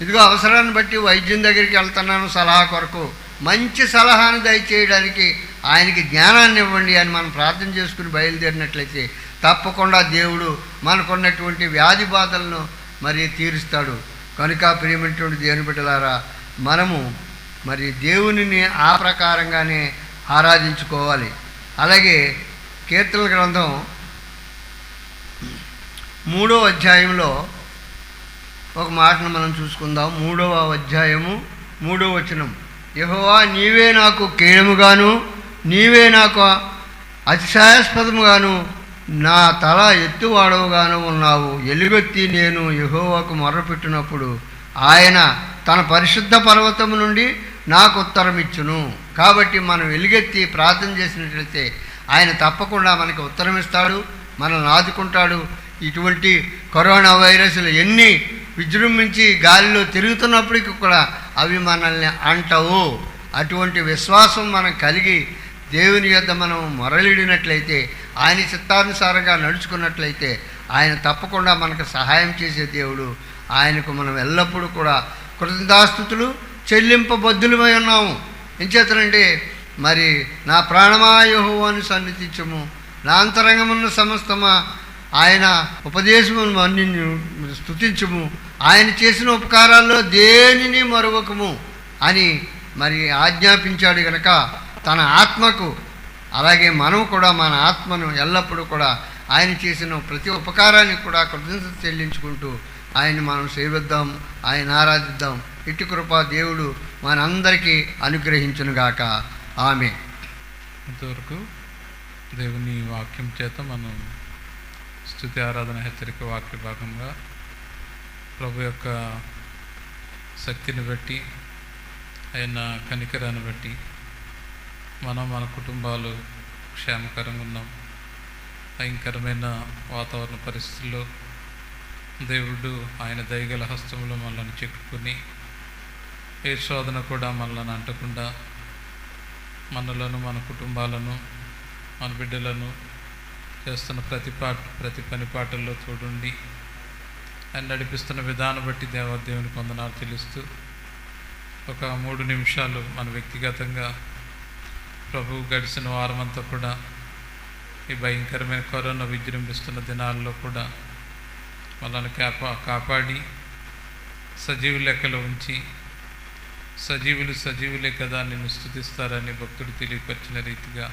ఇదిగో అవసరాన్ని బట్టి వైద్యం దగ్గరికి వెళ్తున్నాను సలహా కొరకు, మంచి సలహాను దయచేయడానికి ఆయనకి జ్ఞానాన్ని ఇవ్వండి అని మనం ప్రార్థన చేసుకుని బయలుదేరినట్లయితే తప్పకుండా దేవుడు మనకున్నటువంటి వ్యాధి బాధలను మరి తీరుస్తాడు. కనుక ప్రియమైనటువంటి దేవుని బిడ్డలారా, మనము మరి దేవునిని ఆ ప్రకారంగానే ఆరాధించుకోవాలి. అలాగే కీర్తనల గ్రంథం 3వ అధ్యాయంలో ఒక మాటను మనం చూసుకుందాం. 3వ అధ్యాయము 3వ వచనం, యెహోవా నీవే నాకు కేడముగాను నీవే నాకు అతిశయాస్పదముగాను నా తల ఎత్తువాడవుగాను ఉన్నావు. ఎలుగెత్తి నేను యెహోవాకు మొర్రపెట్టినప్పుడు ఆయన తన పరిశుద్ధ పర్వతము నుండి నాకు ఉత్తరం ఇచ్చును. కాబట్టి మనం ఎలుగెత్తి ప్రార్థన చేసినట్లయితే ఆయన తప్పకుండా మనకి ఉత్తరం ఇస్తాడు, మనల్ని ఆదుకుంటాడు. ఇటువంటి కరోనా వైరస్లు ఎన్ని విజృంభించి గాలిలో తిరుగుతున్నప్పటికీ కూడా అవి మనల్ని అంటవు. అటువంటి విశ్వాసం మనం కలిగి దేవుని యొద్ద మనం మొరలిడినట్లయితే, ఆయన చిత్తానుసారంగా నడుచుకున్నట్లయితే ఆయన తప్పకుండా మనకు సహాయం చేసే దేవుడు. ఆయనకు మనం ఎల్లప్పుడూ కూడా కృతజ్ఞతాస్తుతులు చెల్లింపబద్ధులమై ఉన్నాము. ఎంచేతనంటే మరి నా ప్రాణమా యెహోవాను సన్నిధించుము, నా అంతరంగమున్న సమస్తమా ఆయన ఉపదేశమును అన్నిని స్తుతించుము, ఆయన చేసిన ఉపకారాల్లో దేనిని మరువకము అని మరి ఆజ్ఞాపించాడు. కనుక తన ఆత్మకు, అలాగే మనం కూడా మన ఆత్మను ఎల్లప్పుడూ కూడా ఆయన చేసిన ప్రతి ఉపకారానికి కూడా కృతజ్ఞత చెల్లించుకుంటూ ఆయన మనం సేవిద్దాం, ఆయన ఆరాధిద్దాం. ఇటు కృప దేవుడు మనందరికీ అనుగ్రహించునుగాక. ఆమె. ఇంతవరకు దేవుని వాక్యం చేత మనం స్తుతి ఆరాధన హెచ్చరిక వాక్య భాగంగా ప్రభు యొక్క శక్తిని బట్టి, ఆయన కనికరాన్ని బట్టి మనం మన కుటుంబాలు క్షేమకరంగా ఉన్నాం. భయంకరమైన వాతావరణ పరిస్థితుల్లో దేవుడు ఆయన దయగల హస్తంలో మనల్ని చిక్కుకుని ఏ శోధన కూడా మనల్ని అంటకుండా మనలను, మన కుటుంబాలను, మన బిడ్డలను చేస్తున్న ప్రతి పని పాటల్లో తోడుండి ఆయన నడిపిస్తున్న విధానం బట్టి దేవునికి వందనాలు చెల్లిస్తూ ఒక 3 నిమిషాలు మన వ్యక్తిగతంగా ప్రభు గడిచిన వారమంతా కూడా ఈ భయంకరమైన కరోనా విజృంభిస్తున్న దినాల్లో కూడా మనల్ని కాపాడి సజీవ లెక్కలో ఉంచి సజీవులే కదా నిన్ను స్తుతిస్తారని భక్తుడు తెలియపరిచిన రీతిగా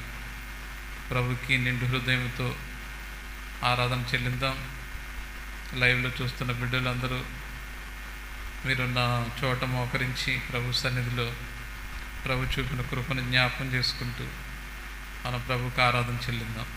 ప్రభుకి నిండు హృదయంతో ఆరాధన చెల్లిద్దాం. లైవ్లో చూస్తున్న బిడ్డలందరూ మీరున్న చోట మోకరించి ప్రభు సన్నిధిలో ప్రభు చూపిన కృపను జ్ఞాపకం చేసుకుంటూ మన ప్రభుకి ఆరాధన చెల్లిద్దాం.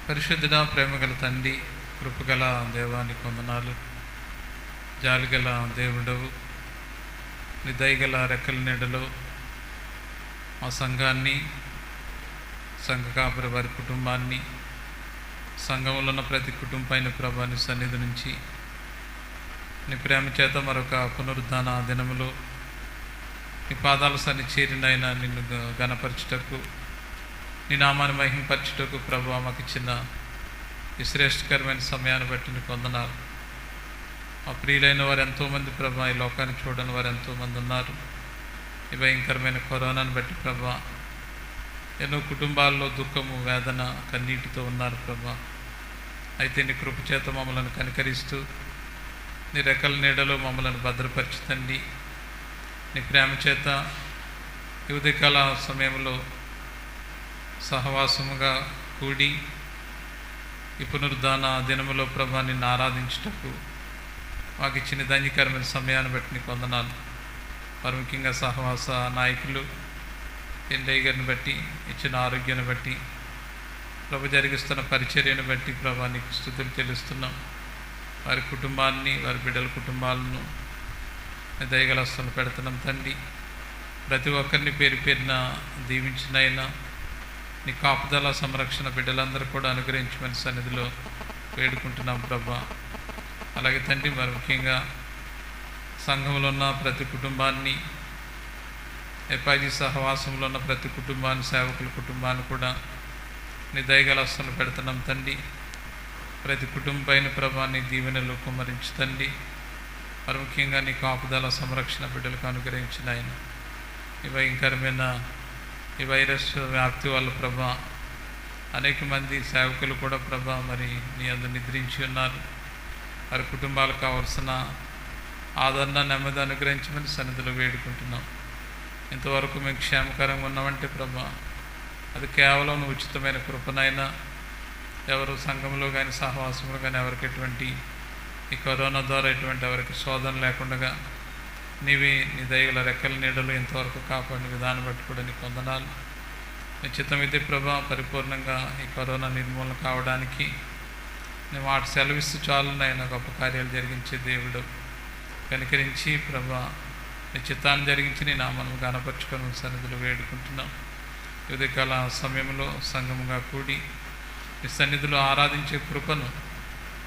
పరిశుద్ధుడ, ప్రేమగల తండ్రి, కృపగల దేవానికి వందనాలు. జాలిగల దేవుడవు, నీ దయగల రెక్కల నీడలో మా సంఘాన్ని, సంఘ కాపురి వారి కుటుంబాన్ని, సంఘంలో ఉన్న ప్రతి కుటుంబాన్ని ప్రభాని సన్నిధి నుంచి నీ ప్రేమ చేత మరొక పునరుద్ధాన దినములో నీ పాదాల సన్ని చేరినైనా నిన్ను గణపరచుటకు, నీ నామాన్ని మహింపరచుటకు ప్రభు మాకు ఇచ్చిన ఈ శ్రేష్టకరమైన సమయాన్ని బట్టి నీకు వందనాలు. మా ప్రియులైన వారు ఎంతోమంది ప్రభా, ఈ లోకాన్ని చూడని వారు ఎంతోమంది ఉన్నారు. ఈ భయంకరమైన కరోనాను బట్టి ప్రభా ఎన్నో కుటుంబాల్లో దుఃఖము, వేదన, కన్నీటితో ఉన్నారు ప్రభా. అయితే నీ కృప చేత మమ్మల్ని కనికరిస్తూ నీ రెక్కల నీడలో మమ్మల్ని భద్రపరచుతండి. నీ ప్రేమ చేత ఈ ఉదయకాల సమయంలో సహవాసముగా కూడి ఈ పునరుద్ధాన దినములో ప్రభా నిన్ను ఆరాధించుటకు మాకు ఇచ్చిన ధన్యకరమైన సమయాన్ని బట్టి నీకు వందనాలు. మరి ముఖ్యంగా సహవాస నాయకులు ఎన్ఐ గారిని బట్టి, ఇచ్చిన ఆరోగ్యాన్ని బట్టి, ప్రభు జరిగిస్తున్న పరిచర్యను బట్టి ప్రభా నీకు స్తుతులు చెల్లిస్తున్నాం. వారి కుటుంబాన్ని, వారి బిడ్డల కుటుంబాలను నీ దయగల హస్తాలు పెడుతున్నాం తండ్రి. ప్రతి ఒక్కరిని పేరు పేరున దీవించినైనా నీ కాపుదల సంరక్షణ బిడ్డలందరూ కూడా అనుగ్రహించమని సన్నిధిలో వేడుకుంటున్నాం ప్రభా. అలాగే తండ్రి, మరి ముఖ్యంగా సంఘంలో ఉన్న ప్రతి కుటుంబాన్ని, ఎపాజీ సహవాసంలో ఉన్న ప్రతి కుటుంబాన్ని, సేవకుల కుటుంబాన్ని కూడా నీ దయగల హస్తాలు పెడుతున్నాం తండ్రి. ప్రతి కుటుంబం పైన ప్రభాన్ని దీవెనలు కుమ్మరించి తండ్రి. మరి ముఖ్యంగా నీ కాపుదల సంరక్షణ బిడ్డలకు అనుగ్రహించిన ఆయన ఈ భయంకరమైన ఈ వైరస్ వ్యాప్తి వల్ల ప్రభా అనేక మంది సేవకులు కూడా ప్రభా మరి నీ అందు నిద్రించి ఉన్నారు. వారి కుటుంబాలకు కావలసిన ఆదరణ, నెమ్మది అనుగ్రహించమని సన్నిధిలో వేడుకుంటున్నాం. ఇంతవరకు మేము క్షేమకరంగా ఉన్నామంటే ప్రభా అది కేవలం ఉచితమైన కృపనైనా. ఎవరు సంఘంలో కానీ సహవాసంలో కానీ ఎవరికి ఎటువంటి ఈ కరోనా ద్వారా ఎటువంటి ఎవరికి శోధన లేకుండా నీవి నీ దయగల రెక్కల నీడలు ఇంతవరకు కాపాడిన విధానం బట్టి కూడా నీకు వందనాలు. నీ చిత్తమైతే ప్రభా పరిపూర్ణంగా ఈ కరోనా నిర్మూలన కావడానికి నేను వాటి సెలవిస్తూ చాలు నాయన గొప్ప కార్యాలు జరిగించే దేవుడు కనికరించి ప్రభా నీ చిత్తాన్ని జరిగించి నీ నామను గణపరుచుకొని సన్నిధిలో వేడుకుంటున్నాం. ఉదయకాల సమయంలో సంఘముగా కూడి ఈ సన్నిధిలో ఆరాధించే కృపను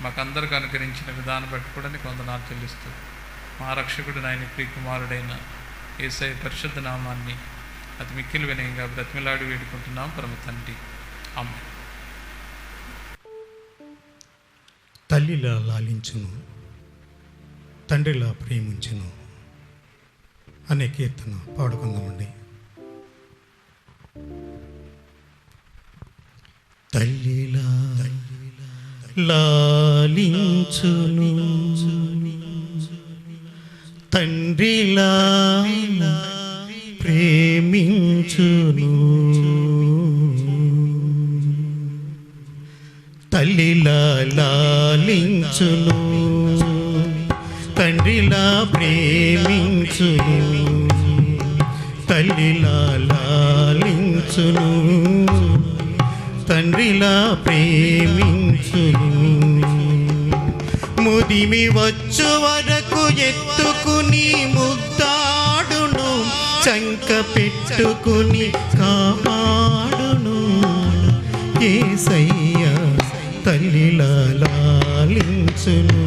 మాకందరికి అనుకరించిన విధానం బట్టి కూడా నీకు వందనాలు చెల్లిస్తూ మా రక్షకుడు నాయన ప్రియకుమారుడైన యేసయ్య పరిశుద్ధ నామాన్ని అతి మిక్కిలి వినయంగా బ్రతిమిలాడి వేడుకుంటున్నాం పరమ తండ్రి. ఆమేన్. తల్లిలా లాలించును, తండ్రిలా ప్రేమించును అనే కీర్తన పాడుకుందామండి. తల్లిలా లాలించును, తండ్రిలా ప్రేమించును, తల్లిలా లాలించును, తండ్రిలా ప్రేమించును, తల్లిలా లాలించును, తండ్రిలా ప్రేమించును. ముదిమి వచ్చు వరకు ఎత్తుకుని ముద్దాడును, చంక పెట్టుకుని కాపాడును. యేసయ్య తల్లిలా లాలించును,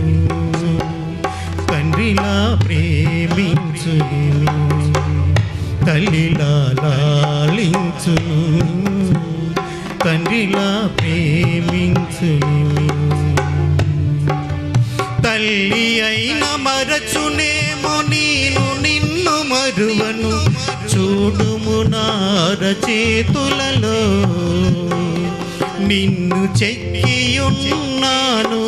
తండ్రిలా ప్రేమించును, తల్లిలా లాలించును, తండ్రిలా ప్రేమించును. తల్లి అయిన మరచునేమో నేను నిన్ను మరువను, చూడుము నా అరచేతులలో నిన్ను చెక్కియున్నాను.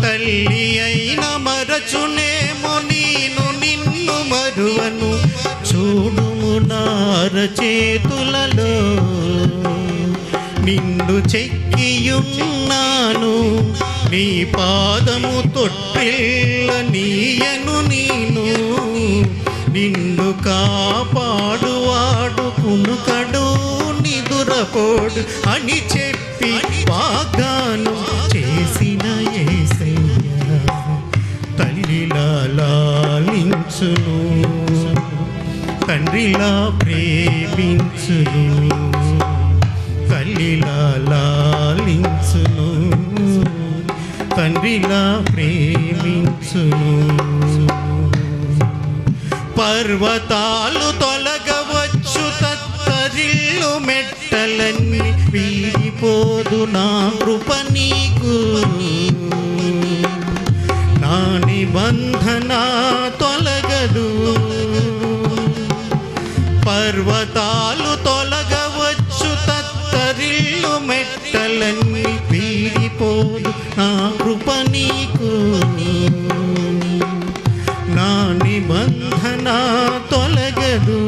తల్లి అయిన మరచునేమో నేను నిన్ను మరువను, చూడుము నా అరచేతులలో నిన్ను చెక్కియున్నాను. నీ పాదము తొట్టిల్ల నీయను నేను, నిన్ను కాపాడువాడు కునుకడు నిదురపోడు అని చెప్పి వాగ్దానం చేసిన యేసయ్య తల్లిలా లాలించును, తండ్రిలా ప్రేమించును, తల్లిలా లాలించును, తండ్రిలా ప్రేమించును. పర్వతాలు తొలగవచ్చు, తత్తరిల్లు మెట్టలన్నీ వీడిపోదు నా కృప నీకు. నా నిబంధన తొలగదు. పర్వతాలు తొలగవచ్చు, తత్తరిల్లు మెట్టలన్నీ వీడిపోదు నా కృప నీకు. నా నిబంధన తొలగదు.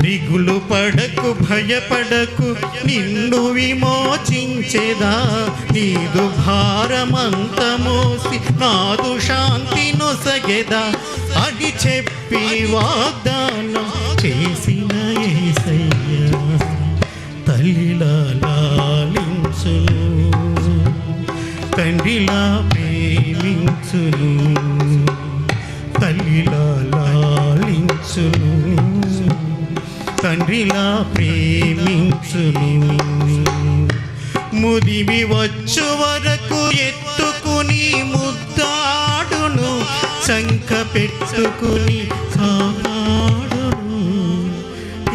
దిగులు పడకు, భయపడకు, నిన్ను విమోచించెదా. నీదు భారమంత మోసి నాదు శాంతి నొసగెదా అని చెప్పి వాగ్దానం చేసిన యేసయ్య తల్లిలా లాలించును, తండ్రిలా ప్రేమించును, తండ్రిలా ప్రేమించును. ముదిమి వచ్చు వరకు ఎత్తుకుని ముద్దాడును, శంఖ పెట్టుకుని కాపాడును.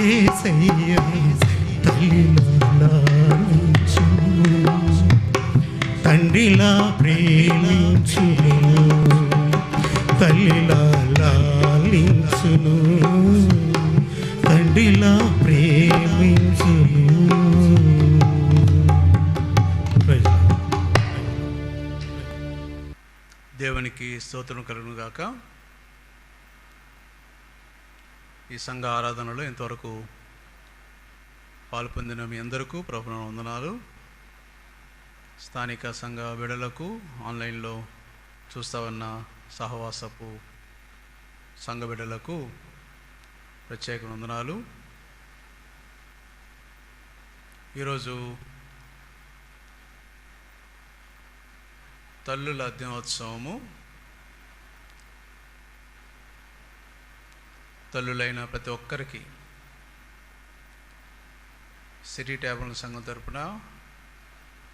యేసయ్య తల్లిలా లాలించును, తండ్రిలా ప్రేమించును, తల్లిలా లాలించును, తండ్రిలా ప్రేమించును. దేవునికి స్తోత్రం కలుగును గాక. ఈ సంఘ ఆరాధనలో ఇంతవరకు పాల్పొందిన మీ అందరికీ ప్రభువున వందనాలు. స్థానిక సంఘ బిడ్డలకు, ఆన్లైన్లో చూస్తా ఉన్న సహవాసపు సంఘ బిడ్డలకు ప్రత్యేక వందనాలు. ఈరోజు తల్లుల దినోత్సవము. తల్లులైన ప్రతి ఒక్కరికి సిటీ ట్యాబుల్ సంఘం తరపున,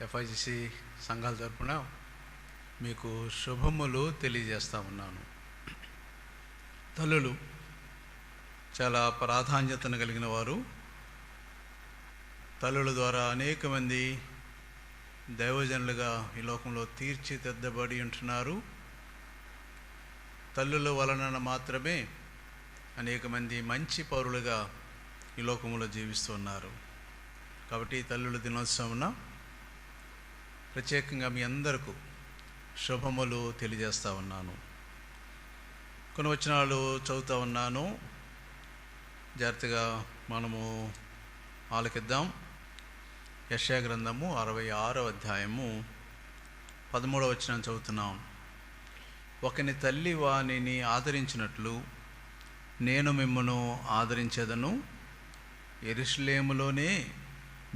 ఎఫ్ఐజిసి సంఘాల తరపున మీకు శుభములు తెలియజేస్తా ఉన్నాను. తల్లులు చాలా ప్రాధాన్యతను కలిగిన వారు. తల్లుల ద్వారా అనేక మంది దైవజనులుగా ఈ లోకంలో తీర్చిదిద్దబడి ఉంటున్నారు. తల్లుల వలన మాత్రమే అనేక మంది మంచి పౌరులుగా ఈ లోకంలో జీవిస్తున్నారు. కాబట్టి తల్లుల దినోత్సవం ప్రత్యేకంగా మీ అందరికీ శుభములు తెలియజేస్తూ ఉన్నాను. కొన్ని వచనాలు చదువుతూ ఉన్నాను, జాగ్రత్తగా మనము ఆలకిద్దాం. యెషయా గ్రంథము 66వ అధ్యాయము 13వ వచనం చదువుతున్నాం. ఒకని తల్లి వానిని ఆదరించినట్లు నేను మిమ్మును ఆదరించేదను, యెరూషలేములోనే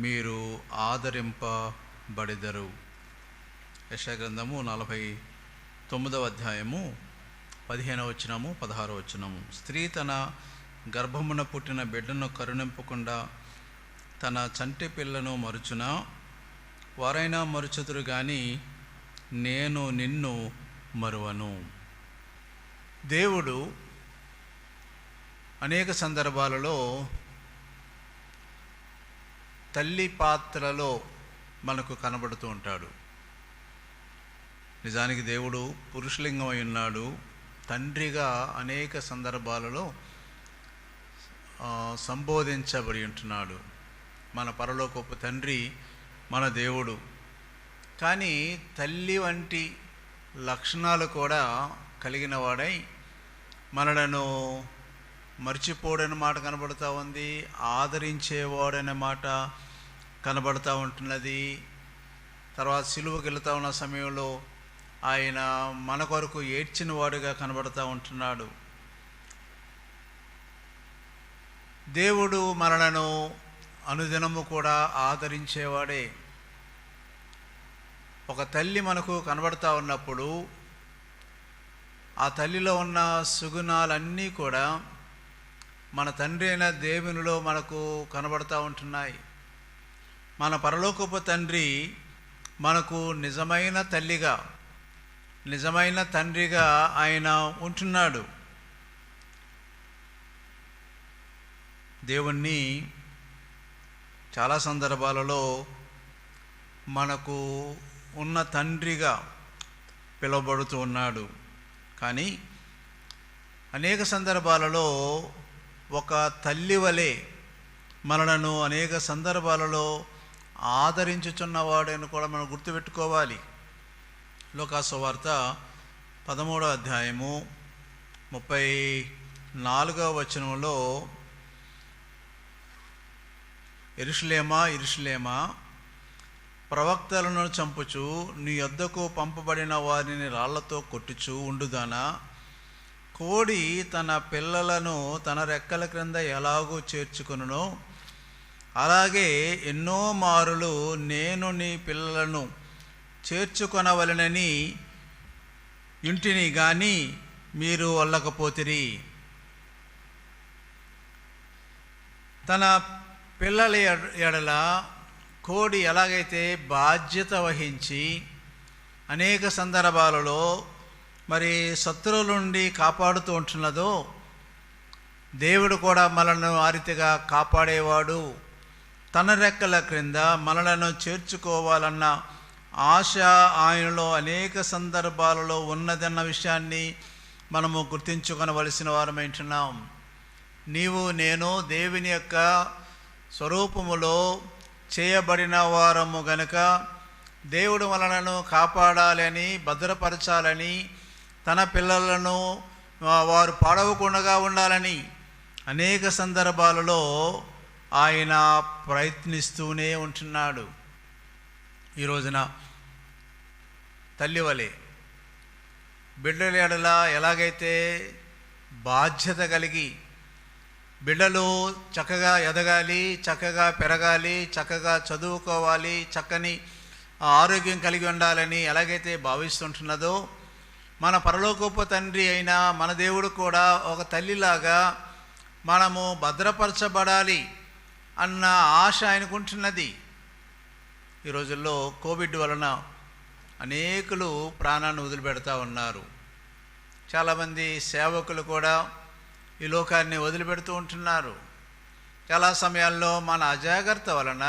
మీరు ఆదరింపబడెదరు. యెషయా గ్రంథము 49వ అధ్యాయము 15వ వచనము 16వ వచనము. స్త్రీ తన గర్భమున పుట్టిన బిడ్డను కరుణింపకుండా తన చంటి పిల్లను మరుచునా? వారైనా మరుచుదురు కానీ నేను నిన్ను మరువను. దేవుడు అనేక సందర్భాలలో తల్లి పాత్రలో మనకు కనబడుతూ ఉంటాడు. నిజానికి దేవుడు పురుషలింగం అయి ఉన్నాడు. తండ్రిగా అనేక సందర్భాలలో సంబోధించబడి ఉంటున్నాడు. మన పరలోకపు తండ్రి మన దేవుడు. కానీ తల్లి వంటి లక్షణాలు కూడా కలిగిన వాడై మనలను మర్చిపోడని మాట కనబడుతూ ఉంది, ఆదరించేవాడనే మాట కనబడుతూ ఉంటున్నది. తర్వాత సిలువకి వెళుతూ ఉన్న సమయంలో ఆయన మన కొరకు ఏడ్చిన వాడుగా కనబడుతూ ఉంటున్నాడు. దేవుడు మనలను అనుదినము కూడా ఆదరించేవాడే. ఒక తల్లి మనకు కనబడుతూ ఉన్నప్పుడు ఆ తల్లిలో ఉన్న సుగుణాలన్నీ కూడా మన తండ్రి అయిన దేవునిలో మనకు కనబడుతూ ఉంటున్నాయి. మన పరలోకపు తండ్రి మనకు నిజమైన తల్లిగా, నిజమైన తండ్రిగా ఆయన ఉంటున్నాడు. దేవుణ్ణి చాలా సందర్భాలలో మనకు ఉన్న తండ్రిగా పిలువబడుతూ ఉన్నాడు. కానీ అనేక సందర్భాలలో ఒక తల్లి వలె మనలను అనేక సందర్భాలలో ఆదరించుచున్నవాడని కూడా మనం గుర్తుపెట్టుకోవాలి. లూకా సువార్త 13వ అధ్యాయము 34వ వచనంలో, యెరూషలేమా యెరూషలేమా, ప్రవక్తలను చంపుచు నీ యొద్దకు పంపబడిన వారిని రాళ్లతో కొట్టుచు ఉండుదానా? కోడి తన పిల్లలను తన రెక్కల క్రింద ఎలాగూ చేర్చుకొనునో అలాగే ఎన్నో మారులు నేను నీ పిల్లలను చేర్చుకొనవలెనని ఇంటిని గాని మీరు వల్లకపోతిరి. తన పిల్లల ఎడల కోడి ఎలాగైతే బాధ్యత వహించి అనేక సందర్భాలలో మరి శత్రువుల నుండి కాపాడుతూ ఉంటున్నదో, దేవుడు కూడా మనలను ఆ రీతిగా కాపాడేవాడు. తన రెక్కల క్రింద మనలను చేర్చుకోవాలన్న ఆశ ఆయనలో అనేక సందర్భాలలో ఉన్నదన్న విషయాన్ని మనము గుర్తించుకొనవలసిన వారమైంటున్నాం. నీవు నేను దేవుని యొక్క స్వరూపములో చేయబడిన వారము గనుక దేవుడు మనలను కాపాడాలని, భద్రపరచాలని, తన పిల్లలను వారు పాడవకుండా ఉండాలని అనేక సందర్భాలలో ఆయన ప్రయత్నిస్తూనే ఉంటున్నాడు. ఈ రోజున తల్లి వలె బిడ్డల ఎడల ఎలాగైతే బాధ్యత కలిగి బిడ్డలు చక్కగా ఎదగాలి, చక్కగా పెరగాలి, చక్కగా చదువుకోవాలి, చక్కని ఆరోగ్యం కలిగి ఉండాలని ఎలాగైతే భావిస్తుంటున్నదో, మన పరలోకపు తండ్రి అయిన మన దేవుడు కూడా ఒక తల్లిలాగా మనము భద్రపరచబడాలి అన్న ఆశ ఆయనకుంటున్నది. ఈ రోజుల్లో కోవిడ్ వలన అనేకులు ప్రాణాన్ని వదిలిపెడతా ఉన్నారు. చాలామంది సేవకులు కూడా ఈ లోకాన్ని వదిలిపెడుతూ ఉంటున్నారు. చాలా సమయాల్లో మన అజాగ్రత్త వలన,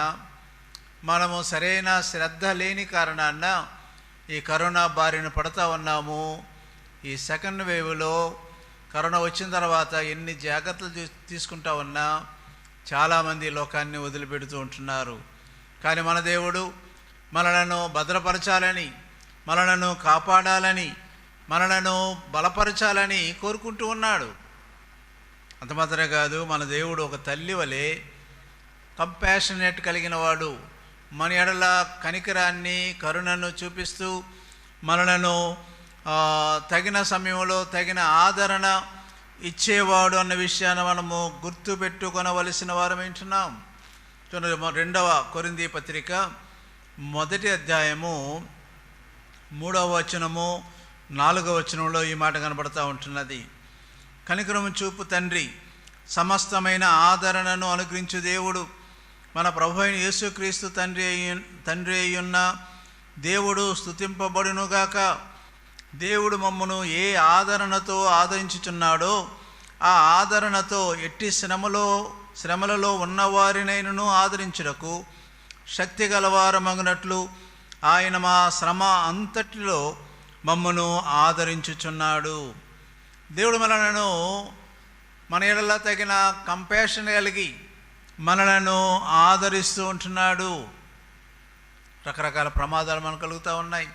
మనము సరైన శ్రద్ధ లేని కారణాన ఈ కరోనా బారిన పడుతూ ఉన్నాము. ఈ సెకండ్ వేవ్లో కరోనా వచ్చిన తర్వాత ఎన్ని జాగ్రత్తలు తీసుకుంటా ఉన్నా చాలామంది లోకాన్ని వదిలిపెడుతూ ఉంటున్నారు. కానీ మన దేవుడు మనలను భద్రపరచాలని, మనలను కాపాడాలని, మనలను బలపరచాలని కోరుకుంటూ ఉన్నాడు. అంత మాత్రమే కాదు, మన దేవుడు ఒక తల్లి వలె కంపాషనేట్ కలిగిన వాడు. మన ఎడల కనికరాన్ని, కరుణను చూపిస్తూ మనలను తగిన సమయంలో తగిన ఆదరణ ఇచ్చేవాడు అన్న విషయాన్ని మనము గుర్తు పెట్టుకొనవలసిన వారమేంటున్నాం. 2వ కొరింథీ పత్రిక 1వ అధ్యాయము 3వ వచనము 4వ వచనంలో ఈ మాట కనబడతా ఉంటున్నది. కనికరము చూపు తండ్రి, సమస్తమైన ఆదరణను అనుగ్రహించు దేవుడు, మన ప్రభు అయిన యేసుక్రీస్తు తండ్రి అయ్యున్న దేవుడు స్తుతింపబడునుగాక. దేవుడు మమ్మను ఏ ఆదరణతో ఆదరించుచున్నాడో ఆ ఆదరణతో ఎట్టి శ్రమలలో ఉన్నవారినైనను ఆదరించుటకు శక్తి గలవారమగునట్లు ఆయన మా శ్రమ అంతటిలో మమ్మను ఆదరించుచున్నాడు. దేవుడు మనలను మన ఎడల తగిన కంపాషన్ కలిగి మనలను ఆదరిస్తూ ఉంటున్నాడు. రకరకాల ప్రమాదాలు మనకు కలుగుతూ ఉన్నాయి,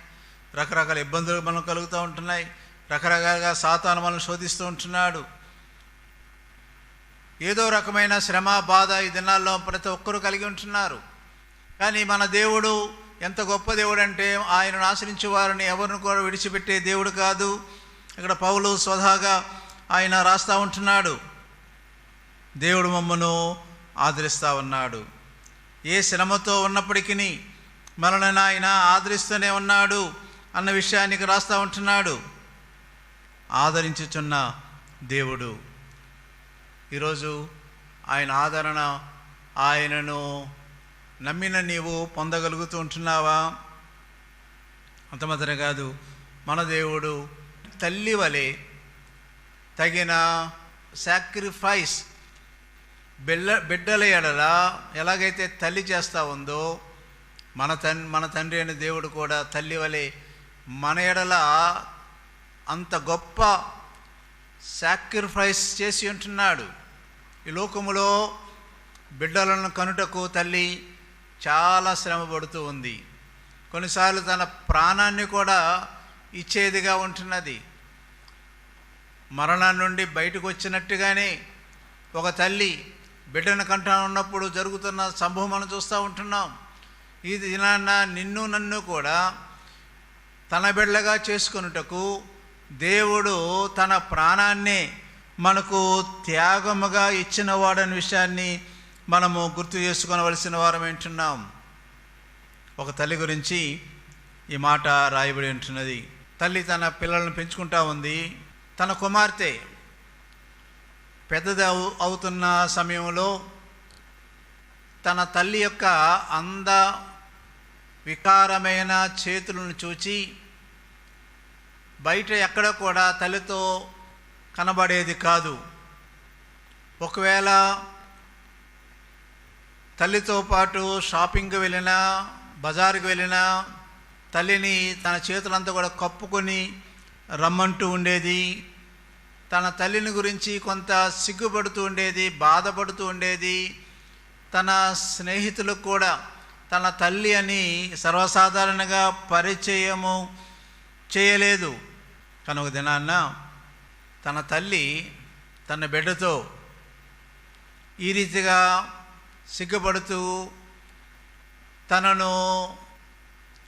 రకరకాల ఇబ్బందులు మనకు కలుగుతూ ఉంటున్నాయి, రకరకాలుగా సాతాను మనల్ని శోధిస్తూ ఉంటున్నాడు. ఏదో రకమైన శ్రమ, బాధ ఈ దినాల్లో ప్రతి ఒక్కరూ కలిగి ఉంటున్నారు. కానీ మన దేవుడు ఎంత గొప్ప దేవుడు అంటే, ఆయనను ఆశ్రయించే వారిని ఎవరిని కూడా విడిచిపెట్టే దేవుడు కాదు. ఇక్కడ పౌలు స్వతహాగా ఆయన రాస్తూ ఉంటున్నాడు, దేవుడు మమ్మను ఆదరిస్తూ ఉన్నాడు. ఏ శ్రమతో ఉన్నప్పటికీ మనల్ని ఆయన ఆదరిస్తూనే ఉన్నాడు అన్న విషయానికి రాస్తూ ఉంటున్నాడు. ఆదరించుచున్న దేవుడు. ఈరోజు ఆయన ఆదరణ, ఆయనను నమ్మిన నీవు పొందగలుగుతూ ఉంటున్నావా? అంత మాత్రమే కాదు, మన దేవుడు తల్లి వలె తగిన సాక్రిఫైస్ బిడ్డల ఎడల ఎలాగైతే తల్లి చేస్తూ ఉందో, మన తండ్రి అయిన దేవుడు కూడా తల్లి వలె మన ఎడల అంత గొప్ప సాక్రిఫైస్ చేసి ఉంటున్నాడు. ఈ లోకములో బిడ్డలను కనుటకు తల్లి చాలా శ్రమ పడుతూ ఉంది. కొన్నిసార్లు తన ప్రాణాన్ని కూడా ఇచ్చేదిగా ఉంటున్నది. మరణం నుండి బయటకు వచ్చినట్టుగానే ఒక తల్లి బిడ్డను కంటా ఉన్నప్పుడు జరుగుతున్న సంభవం మనం చూస్తూ ఉంటున్నాం. ఈ దినాన్న నిన్ను నన్ను కూడా తన బిడ్డగా చేసుకొనుటకు దేవుడు తన ప్రాణాన్ని మనకు త్యాగముగా ఇచ్చినవాడని విషయాన్ని మనము గుర్తు చేసుకొనవలసిన వారం ఏంటున్నాం. ఒక తల్లి గురించి ఈ మాట రాయబడి ఉంటున్నది. తల్లి తన పిల్లలను పెంచుకుంటా ఉంది. తన కుమార్తె పెద్దది అవుతున్న సమయంలో తన తల్లి యొక్క వికారమైన చేతులను చూచి బయట ఎక్కడ కూడా తల్లితో కనబడేది కాదు. ఒకవేళ తల్లితో పాటు షాపింగ్కి వెళ్ళినా, బజారుకి వెళ్ళినా తల్లిని తన చేతులంతా కూడా కప్పుకొని రమ్మంటూ ఉండేది. తన తల్లిని గురించి కొంత సిగ్గుపడుతూ ఉండేది, బాధపడుతూ ఉండేది. తన స్నేహితులకు కూడా తన తల్లి అని సర్వసాధారణంగా పరిచయము చేయలేదు. కానీ ఒక దినాన్న తన తల్లి తన బిడ్డతో ఈ రీతిగా సిగ్గుపడుతూ తనను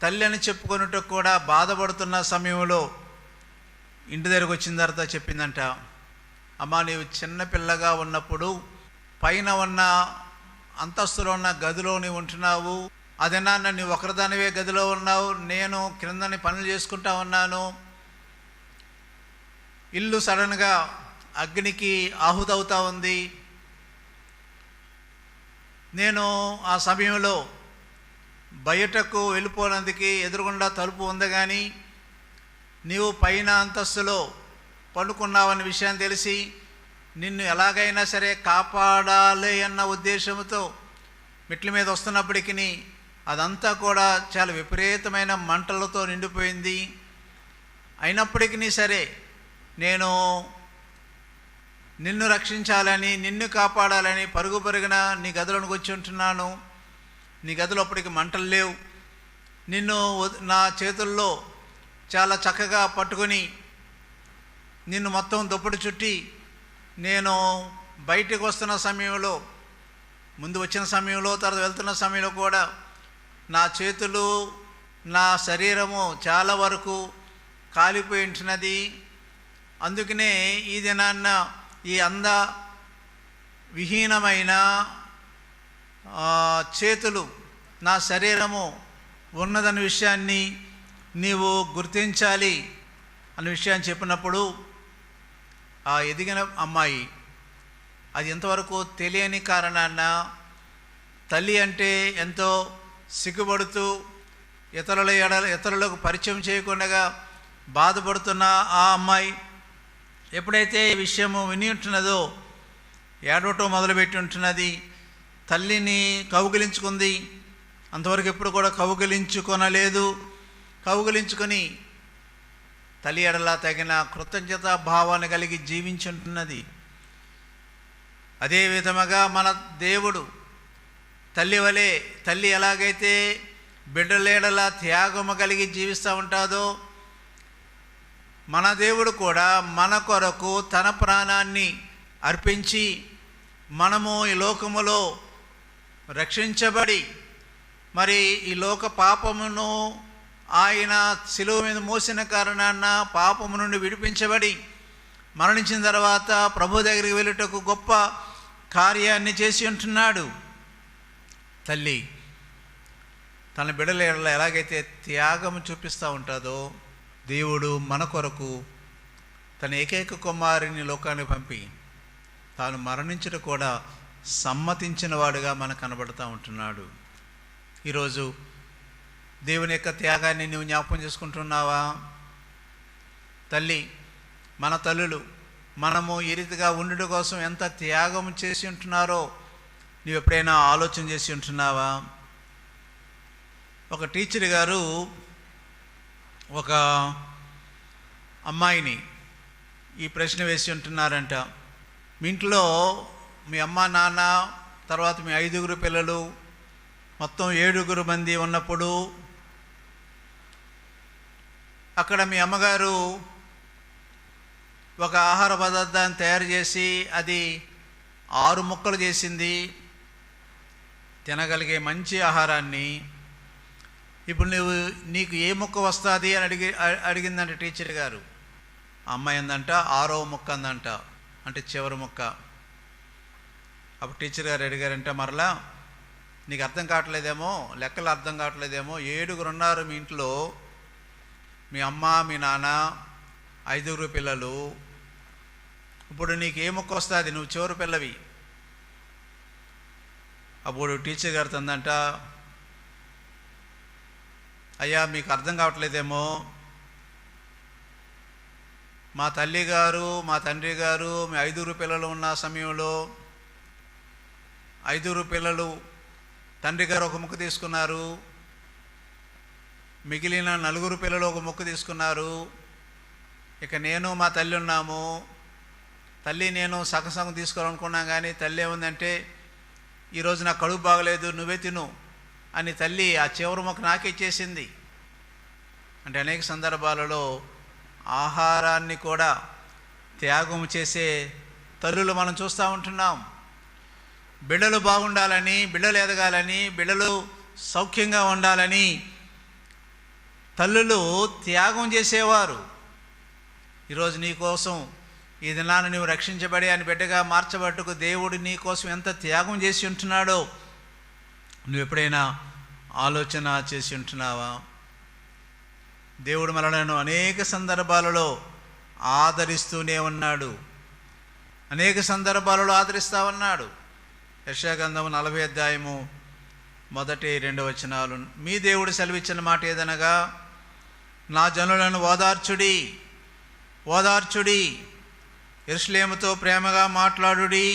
తల్లి అని చెప్పుకొనుటకు కూడా బాధపడుతున్న సమయంలో ఇంటి దగ్గరకు వచ్చిన తర్వాత చెప్పిందంట, అమ్మా నీవు చిన్నపిల్లగా ఉన్నప్పుడు పైన ఉన్న అంతస్తులో ఉన్న గదిలో నీవు ఉంటున్నావు. అదే నాన్న నీవు ఒకరిదానివే గదిలో ఉన్నావు, నేను క్రిందని పనులు చేసుకుంటా ఉన్నాను. ఇల్లు సడన్గా అగ్నికి ఆహుతవుతా ఉంది. నేను ఆ సమయంలో బయటకు వెళ్ళిపోయినందుకు ఎదురుగుండా తలుపు ఉంది, కానీ నీవు పైన అంతస్తులో పడుకున్నావన్న విషయం తెలిసి నిన్ను ఎలాగైనా సరే కాపాడాలి అన్న ఉద్దేశంతో మెట్ల మీద వస్తున్నప్పటికీ అదంతా కూడా చాలా విపరీతమైన మంటలతో నిండిపోయింది. అయినప్పటికీ సరే నేను నిన్ను రక్షించాలని, నిన్ను కాపాడాలని పరుగు పరుగున నీ గదిలోనికి వచ్చి ఉంటున్నాను. నీ గదిలో అప్పటికి మంటలు లేవు. నిన్ను నా చేతుల్లో చాలా చక్కగా పట్టుకొని నిన్ను మొత్తం దుప్పటి చుట్టి నేను బయటకు వస్తున్న సమయంలో, ముందు వచ్చిన సమయంలో, తర్వాత వెళ్తున్న సమయంలో కూడా నా చేతులు, నా శరీరము చాలా వరకు కాలిపోయి ఉంటున్నది. అందుకనే ఈ దినాన్న ఈ విహీనమైన చేతులు, నా శరీరము ఉన్నదన్న విషయాన్ని నీవు గుర్తించాలి అన్న విషయాన్ని చెప్పినప్పుడు ఆ ఎదిగిన అమ్మాయి అది ఎంతవరకు తెలియని కారణాన తల్లి అంటే ఎంతో సిగ్గుపడుతూ ఇతరులకు పరిచయం చేయకుండా బాధపడుతున్న ఆ అమ్మాయి ఎప్పుడైతే ఈ విషయము విని ఉంటున్నదో ఏడవటం మొదలుపెట్టి ఉంటున్నది. తల్లిని కౌగిలించుకుంది. అంతవరకు ఎప్పుడు కూడా కౌగిలించుకొనలేదు. కౌగిలించుకొని తల్లి ఎడల తగిన కృతజ్ఞత భావాన్ని కలిగి జీవించుంటున్నది. అదే విధముగా మన దేవుడు తల్లి వలె, తల్లి ఎలాగైతే బిడ్డలేడల త్యాగము కలిగి జీవిస్తూ ఉంటాదో, మన దేవుడు కూడా మన కొరకు తన ప్రాణాన్ని అర్పించి మనము ఈ లోకములో రక్షించబడి, మరి ఈ లోక పాపమును ఆయన శిలువ మీద మోసిన కారణాన పాపము నుండి విడిపించబడి మరణించిన తర్వాత ప్రభు దగ్గరికి వెళ్ళుటకు గొప్ప కార్యాన్ని చేసి ఉంటున్నాడు. తల్లి తన బిడ్డల ఎలాగైతే త్యాగము చూపిస్తూ ఉంటుందో, దేవుడు మన కొరకు తన ఏకైక కుమారుని లోకానికి పంపి తాను మరణించుట కూడా సమ్మతించిన వాడుగా మనకు కనబడుతూ ఉంటున్నాడు. ఈరోజు దేవుని యొక్క త్యాగాన్ని నువ్వు జ్ఞాపకం చేసుకుంటున్నావా? తల్లి, మన తల్లులు మనము ఈ రీతిగా ఉండుట కోసం ఎంత త్యాగం చేసి ఉంటున్నారో నువ్వు ఎప్పుడైనా ఆలోచన చేసి ఉంటున్నావా? ఒక టీచర్ గారు ఒక అమ్మాయిని ఈ ప్రశ్న వేసి ఉంటున్నారంట. మీ ఇంట్లో మీ అమ్మ, నాన్న, తర్వాత మీ 5 పిల్లలు, మొత్తం 7 మంది ఉన్నప్పుడు అక్కడ మీ అమ్మగారు ఒక ఆహార పదార్థాన్ని తయారు చేసి అది 6 ముక్కలు చేసింది, తినగలిగే మంచి ఆహారాన్ని. ఇప్పుడు నీకు ఏ ముక్క వస్తుంది అని అడిగిందంట టీచర్ గారు. అమ్మాయి అందంట 6వ ముక్క అందంట, అంటే చివరి ముక్క. అప్పుడు టీచర్ గారు అడిగారంట, మరలా నీకు అర్థం కావట్లేదేమో, లెక్కలు అర్థం కావట్లేదేమో, 7 ఉన్నారు మీ ఇంట్లో, మీ అమ్మ, మీ నాన్న, 5 పిల్లలు. ఇప్పుడు నీకు ఏ ముక్క వస్తుంది? నువ్వు చివరి పిల్లవి. అప్పుడు టీచర్ గారు తందంట, అయ్యా మీకు అర్థం కావట్లేదేమో, మా తల్లి గారు మా తండ్రి గారు మీ 5 పిల్లలు ఉన్న సమయంలో 5 పిల్లలు తండ్రి గారు ఒక ముక్క తీసుకున్నారు, మిగిలిన 4 పిల్లలు ఒక ముక్క తీసుకున్నారు. ఇక నేను మా తల్లి ఉన్నాము. తల్లి నేను సగం తీసుకోవాలనుకున్నాం, కానీ తల్లి ఏముందంటే, ఈరోజు నాకు కడుపు బాగలేదు, నువ్వే తిను అని తల్లి ఆ చివరి ముక్క నాకే ఇచ్చేసింది. అంటే అనేక సందర్భాలలో ఆహారాన్ని కూడా త్యాగం చేసే తల్లులు మనం చూస్తూ ఉంటున్నాం. బిడ్డలు బాగుండాలని, బిడ్డలు ఎదగాలని, బిడ్డలు సౌఖ్యంగా ఉండాలని తల్లులు త్యాగం చేసేవారు. ఈరోజు నీ కోసం ఈ దినాన్ని నువ్వు రక్షించబడి అని బిడ్డగా మార్చబట్టుకు దేవుడు నీ కోసం ఎంత త్యాగం చేసి ఉంటున్నాడో నువ్వు ఎప్పుడైనా ఆలోచన చేసి ఉంటున్నావా? దేవుడు మనలను అనేక సందర్భాలలో ఆదరిస్తూనే ఉన్నాడు, అనేక సందర్భాలలో ఆదరిస్తూ ఉన్నాడు. యెషయా గ్రంథము 40 అధ్యాయము 1-2 వచనాలు, మీ దేవుడు సెలవిచ్చిన మాట ఏదనగా, నా జనులను ఓదార్చుడి, ఓదార్చుడి, యెరూషలేముతో ప్రేమగా మాట్లాడుడి,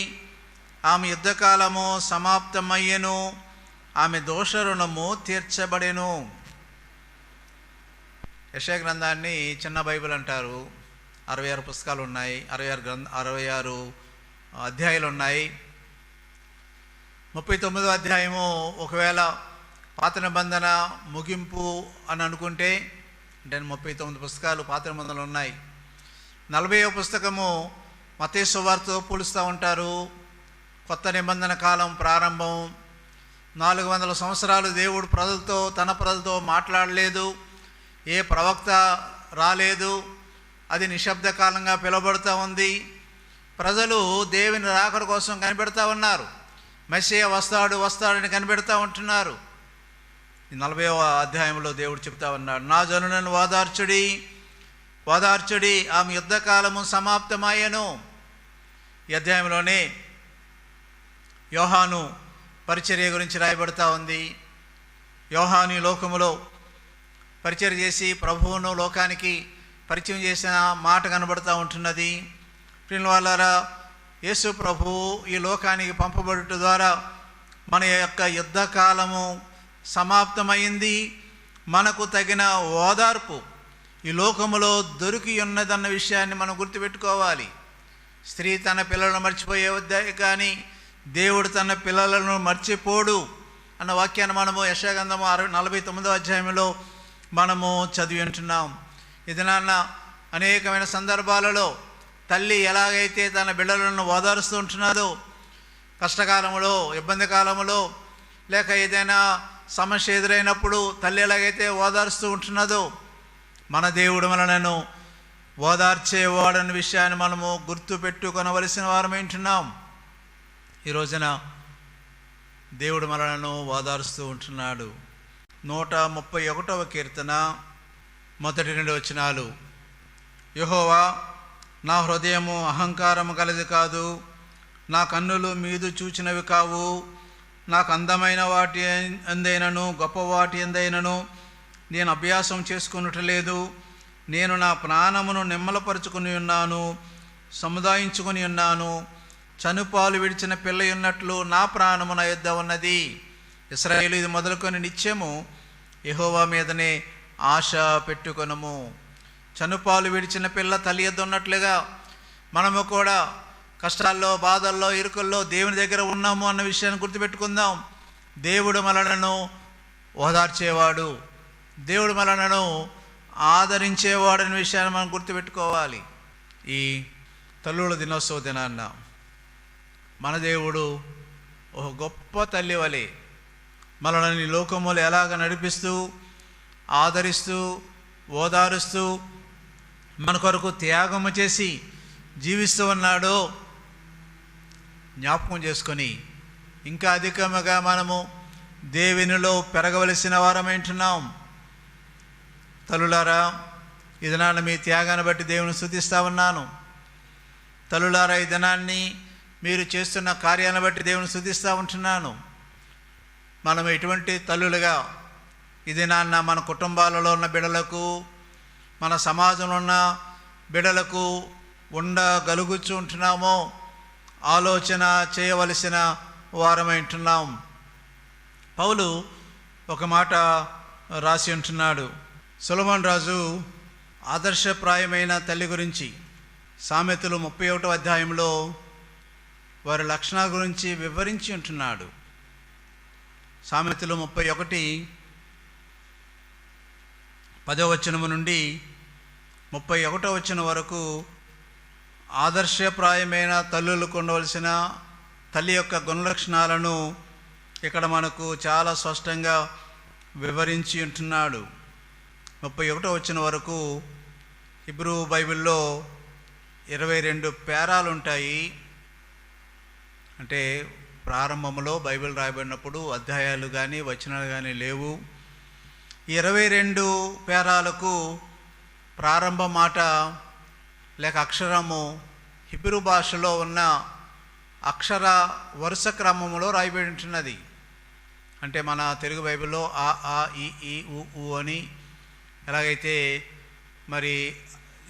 ఆమె యుద్ధకాలము సమాప్తమయ్యెను, ఆమె దోష రుణము తీర్చబడెను. యెషయా గ్రంథాన్ని చిన్న బైబిల్ అంటారు. 66 పుస్తకాలు ఉన్నాయి, 66 అధ్యాయాలు ఉన్నాయి. 39వ అధ్యాయము ఒకవేళ పాత నిబంధన ముగింపు అని అనుకుంటే, అంటే 39 పుస్తకాలు పాత నిబంధనలు ఉన్నాయి. 40వ పుస్తకము మత్తయి సువార్తతో పోలుస్తూ ఉంటారు. కొత్త నిబంధన కాలం ప్రారంభం. 400 సంవత్సరాలు దేవుడు తన ప్రజలతో మాట్లాడలేదు, ఏ ప్రవక్త రాలేదు, అది నిశ్శబ్ద కాలంగా పిలువబడుతూ ఉంది. ప్రజలు దేవుని రాకడ కోసం కనిపెడతా ఉన్నారు, మెస్సియా వస్తాడని కనిపెడతా ఉంటున్నారు. ఈ 40వ అధ్యాయంలో దేవుడు చెప్తా ఉన్నాడు, నా జనులను ఓదార్చుడి, ఓదార్చుడి, ఆమె యుద్ధకాలము సమాప్తమయ్యెను. ఈ అధ్యాయంలోనే యోహాను పరిచర్య గురించి రాయబడతా ఉంది. యోహాను ఈ లోకములో పరిచర్య చేసి ప్రభువును లోకానికి పరిచయం చేసిన మాట కనబడుతూ ఉంటున్నది. ప్రియులారా, యేసు ప్రభువు ఈ లోకానికి పంపబడుట ద్వారా మన యొక్క యుద్ధకాలము సమాప్తమైంది. మనకు తగిన ఓదార్పు ఈ లోకములో దొరికి ఉన్నదన్న విషయాన్ని మనం గుర్తుపెట్టుకోవాలి. స్త్రీ తన పిల్లలను మర్చిపోయే వద్దే కానీ దేవుడు తన పిల్లలను మర్చిపోడు అన్న వాక్యాన్ని మనము యెషయా గ్రంథము 49వ అధ్యాయంలో మనము చదివి ఉంటున్నాం. ఇది నాన్న అనేకమైన సందర్భాలలో తల్లి ఎలాగైతే తన బిడ్డలను ఓదారుస్తూ ఉంటున్నదో, కష్టకాలంలో, ఇబ్బంది కాలంలో, లేక ఏదైనా సమస్య ఎదురైనప్పుడు తల్లి ఎలాగైతే ఓదారుస్తూ ఉంటున్నదో, మన దేవుడు మనలను ఓదార్చేవాడన్న విషయాన్ని మనము గుర్తు పెట్టుకొనవలసిన వారమై ఉంటున్నాం. ఈ రోజున దేవుడు మనలను ఓదారుస్తూ ఉంటున్నాడు. 131వ కీర్తన 1-2 వచనాలు, యెహోవా, నా హృదయము అహంకారము కలది కాదు, నా కన్నులు మీదు చూచినవి కావు, నాకు అందమైన వాటి ఎందైనను గొప్ప వాటి ఎందైనను నేను అభ్యాసం చేసుకున్నట్లేదు. నేను నా ప్రాణమును నిమ్మలపరుచుకుని ఉన్నాను, సముదాయించుకొని ఉన్నాను. చనుపాలు విడిచిన పిల్ల ఉన్నట్లు నా ప్రాణము నా యొద్ద ఉన్నది. ఇశ్రాయేలు, ఇది మొదలుకొని నిత్యము యెహోవా మీదనే ఆశ పెట్టుకొనుము. చనుపాలు విడిచిన పిల్ల తల్లి యొద్ద ఉన్నట్లుగా మనము కూడా కష్టాల్లో, బాధల్లో, ఇరుకుల్లో దేవుని దగ్గర ఉన్నాము అన్న విషయాన్ని గుర్తుపెట్టుకుందాం. దేవుడు మనలను ఓదార్చేవాడు, దేవుడు మనలను ఆదరించేవాడు అనే విషయాన్ని మనం గుర్తుపెట్టుకోవాలి. ఈ తల్లుల దినోత్సవ దినాన్న మన దేవుడు ఒక గొప్ప తల్లి వలె మనల్ని లోకములు ఎలాగ నడిపిస్తూ, ఆదరిస్తూ, ఓదారుస్తూ, మన కొరకు త్యాగము చేసి జీవిస్తూ ఉన్నాడో జ్ఞాపకం చేసుకొని ఇంకా అధికముగా మనము దేవునిలో పెరగవలసిన వారమైంటున్నాం. తల్లులారా, ఈ దినాన్ని మీ త్యాగాన్ని బట్టి దేవుని స్తుతిస్తూ ఉన్నాను. తల్లులారా, ఈ దినాన్ని మీరు చేస్తున్న కార్యాలను బట్టి దేవుని స్తుతిస్తూ ఉంటున్నాను. మనం ఎటువంటి తల్లులుగా ఇది నాన్న మన కుటుంబాలలో ఉన్న బిడ్డలకు, మన సమాజంలో ఉన్న బిడ్డలకు ఉండగలుగుచూ ఉంటున్నామో ఆలోచన చేయవలసిన వారమై ఉంటున్నాం. పౌలు ఒక మాట రాసి ఉంటున్నాడు. సొలొమోను రాజు ఆదర్శప్రాయమైన తల్లి గురించి సామెతలు 31వ అధ్యాయంలో వారి లక్షణాల గురించి వివరించి ఉంటున్నాడు. సామెతలు 31 10వ వచనము నుండి 31వ వచనం వరకు ఆదర్శప్రాయమైన తల్లులకు ఉండవలసిన తల్లి యొక్క గుణలక్షణాలను ఇక్కడ మనకు చాలా స్పష్టంగా వివరించి ఉంటున్నాడు. 31వ వచనం వరకు హిబ్రూ బైబిల్లో 22 పేరాలు ఉంటాయి. అంటే ప్రారంభంలో బైబిల్ రాయబడినప్పుడు అధ్యాయాలు కానీ వచనాలు కానీ లేవు. 22 పేరాలకు ప్రారంభ మాట లేక అక్షరము హిబ్రూ భాషలో ఉన్న అక్షర వరుస క్రమంలో రాయబడి ఉంటున్నది. అంటే మన తెలుగు బైబిల్లో ఆ ఆ ఈ ఊ అని ఎలాగైతే మరి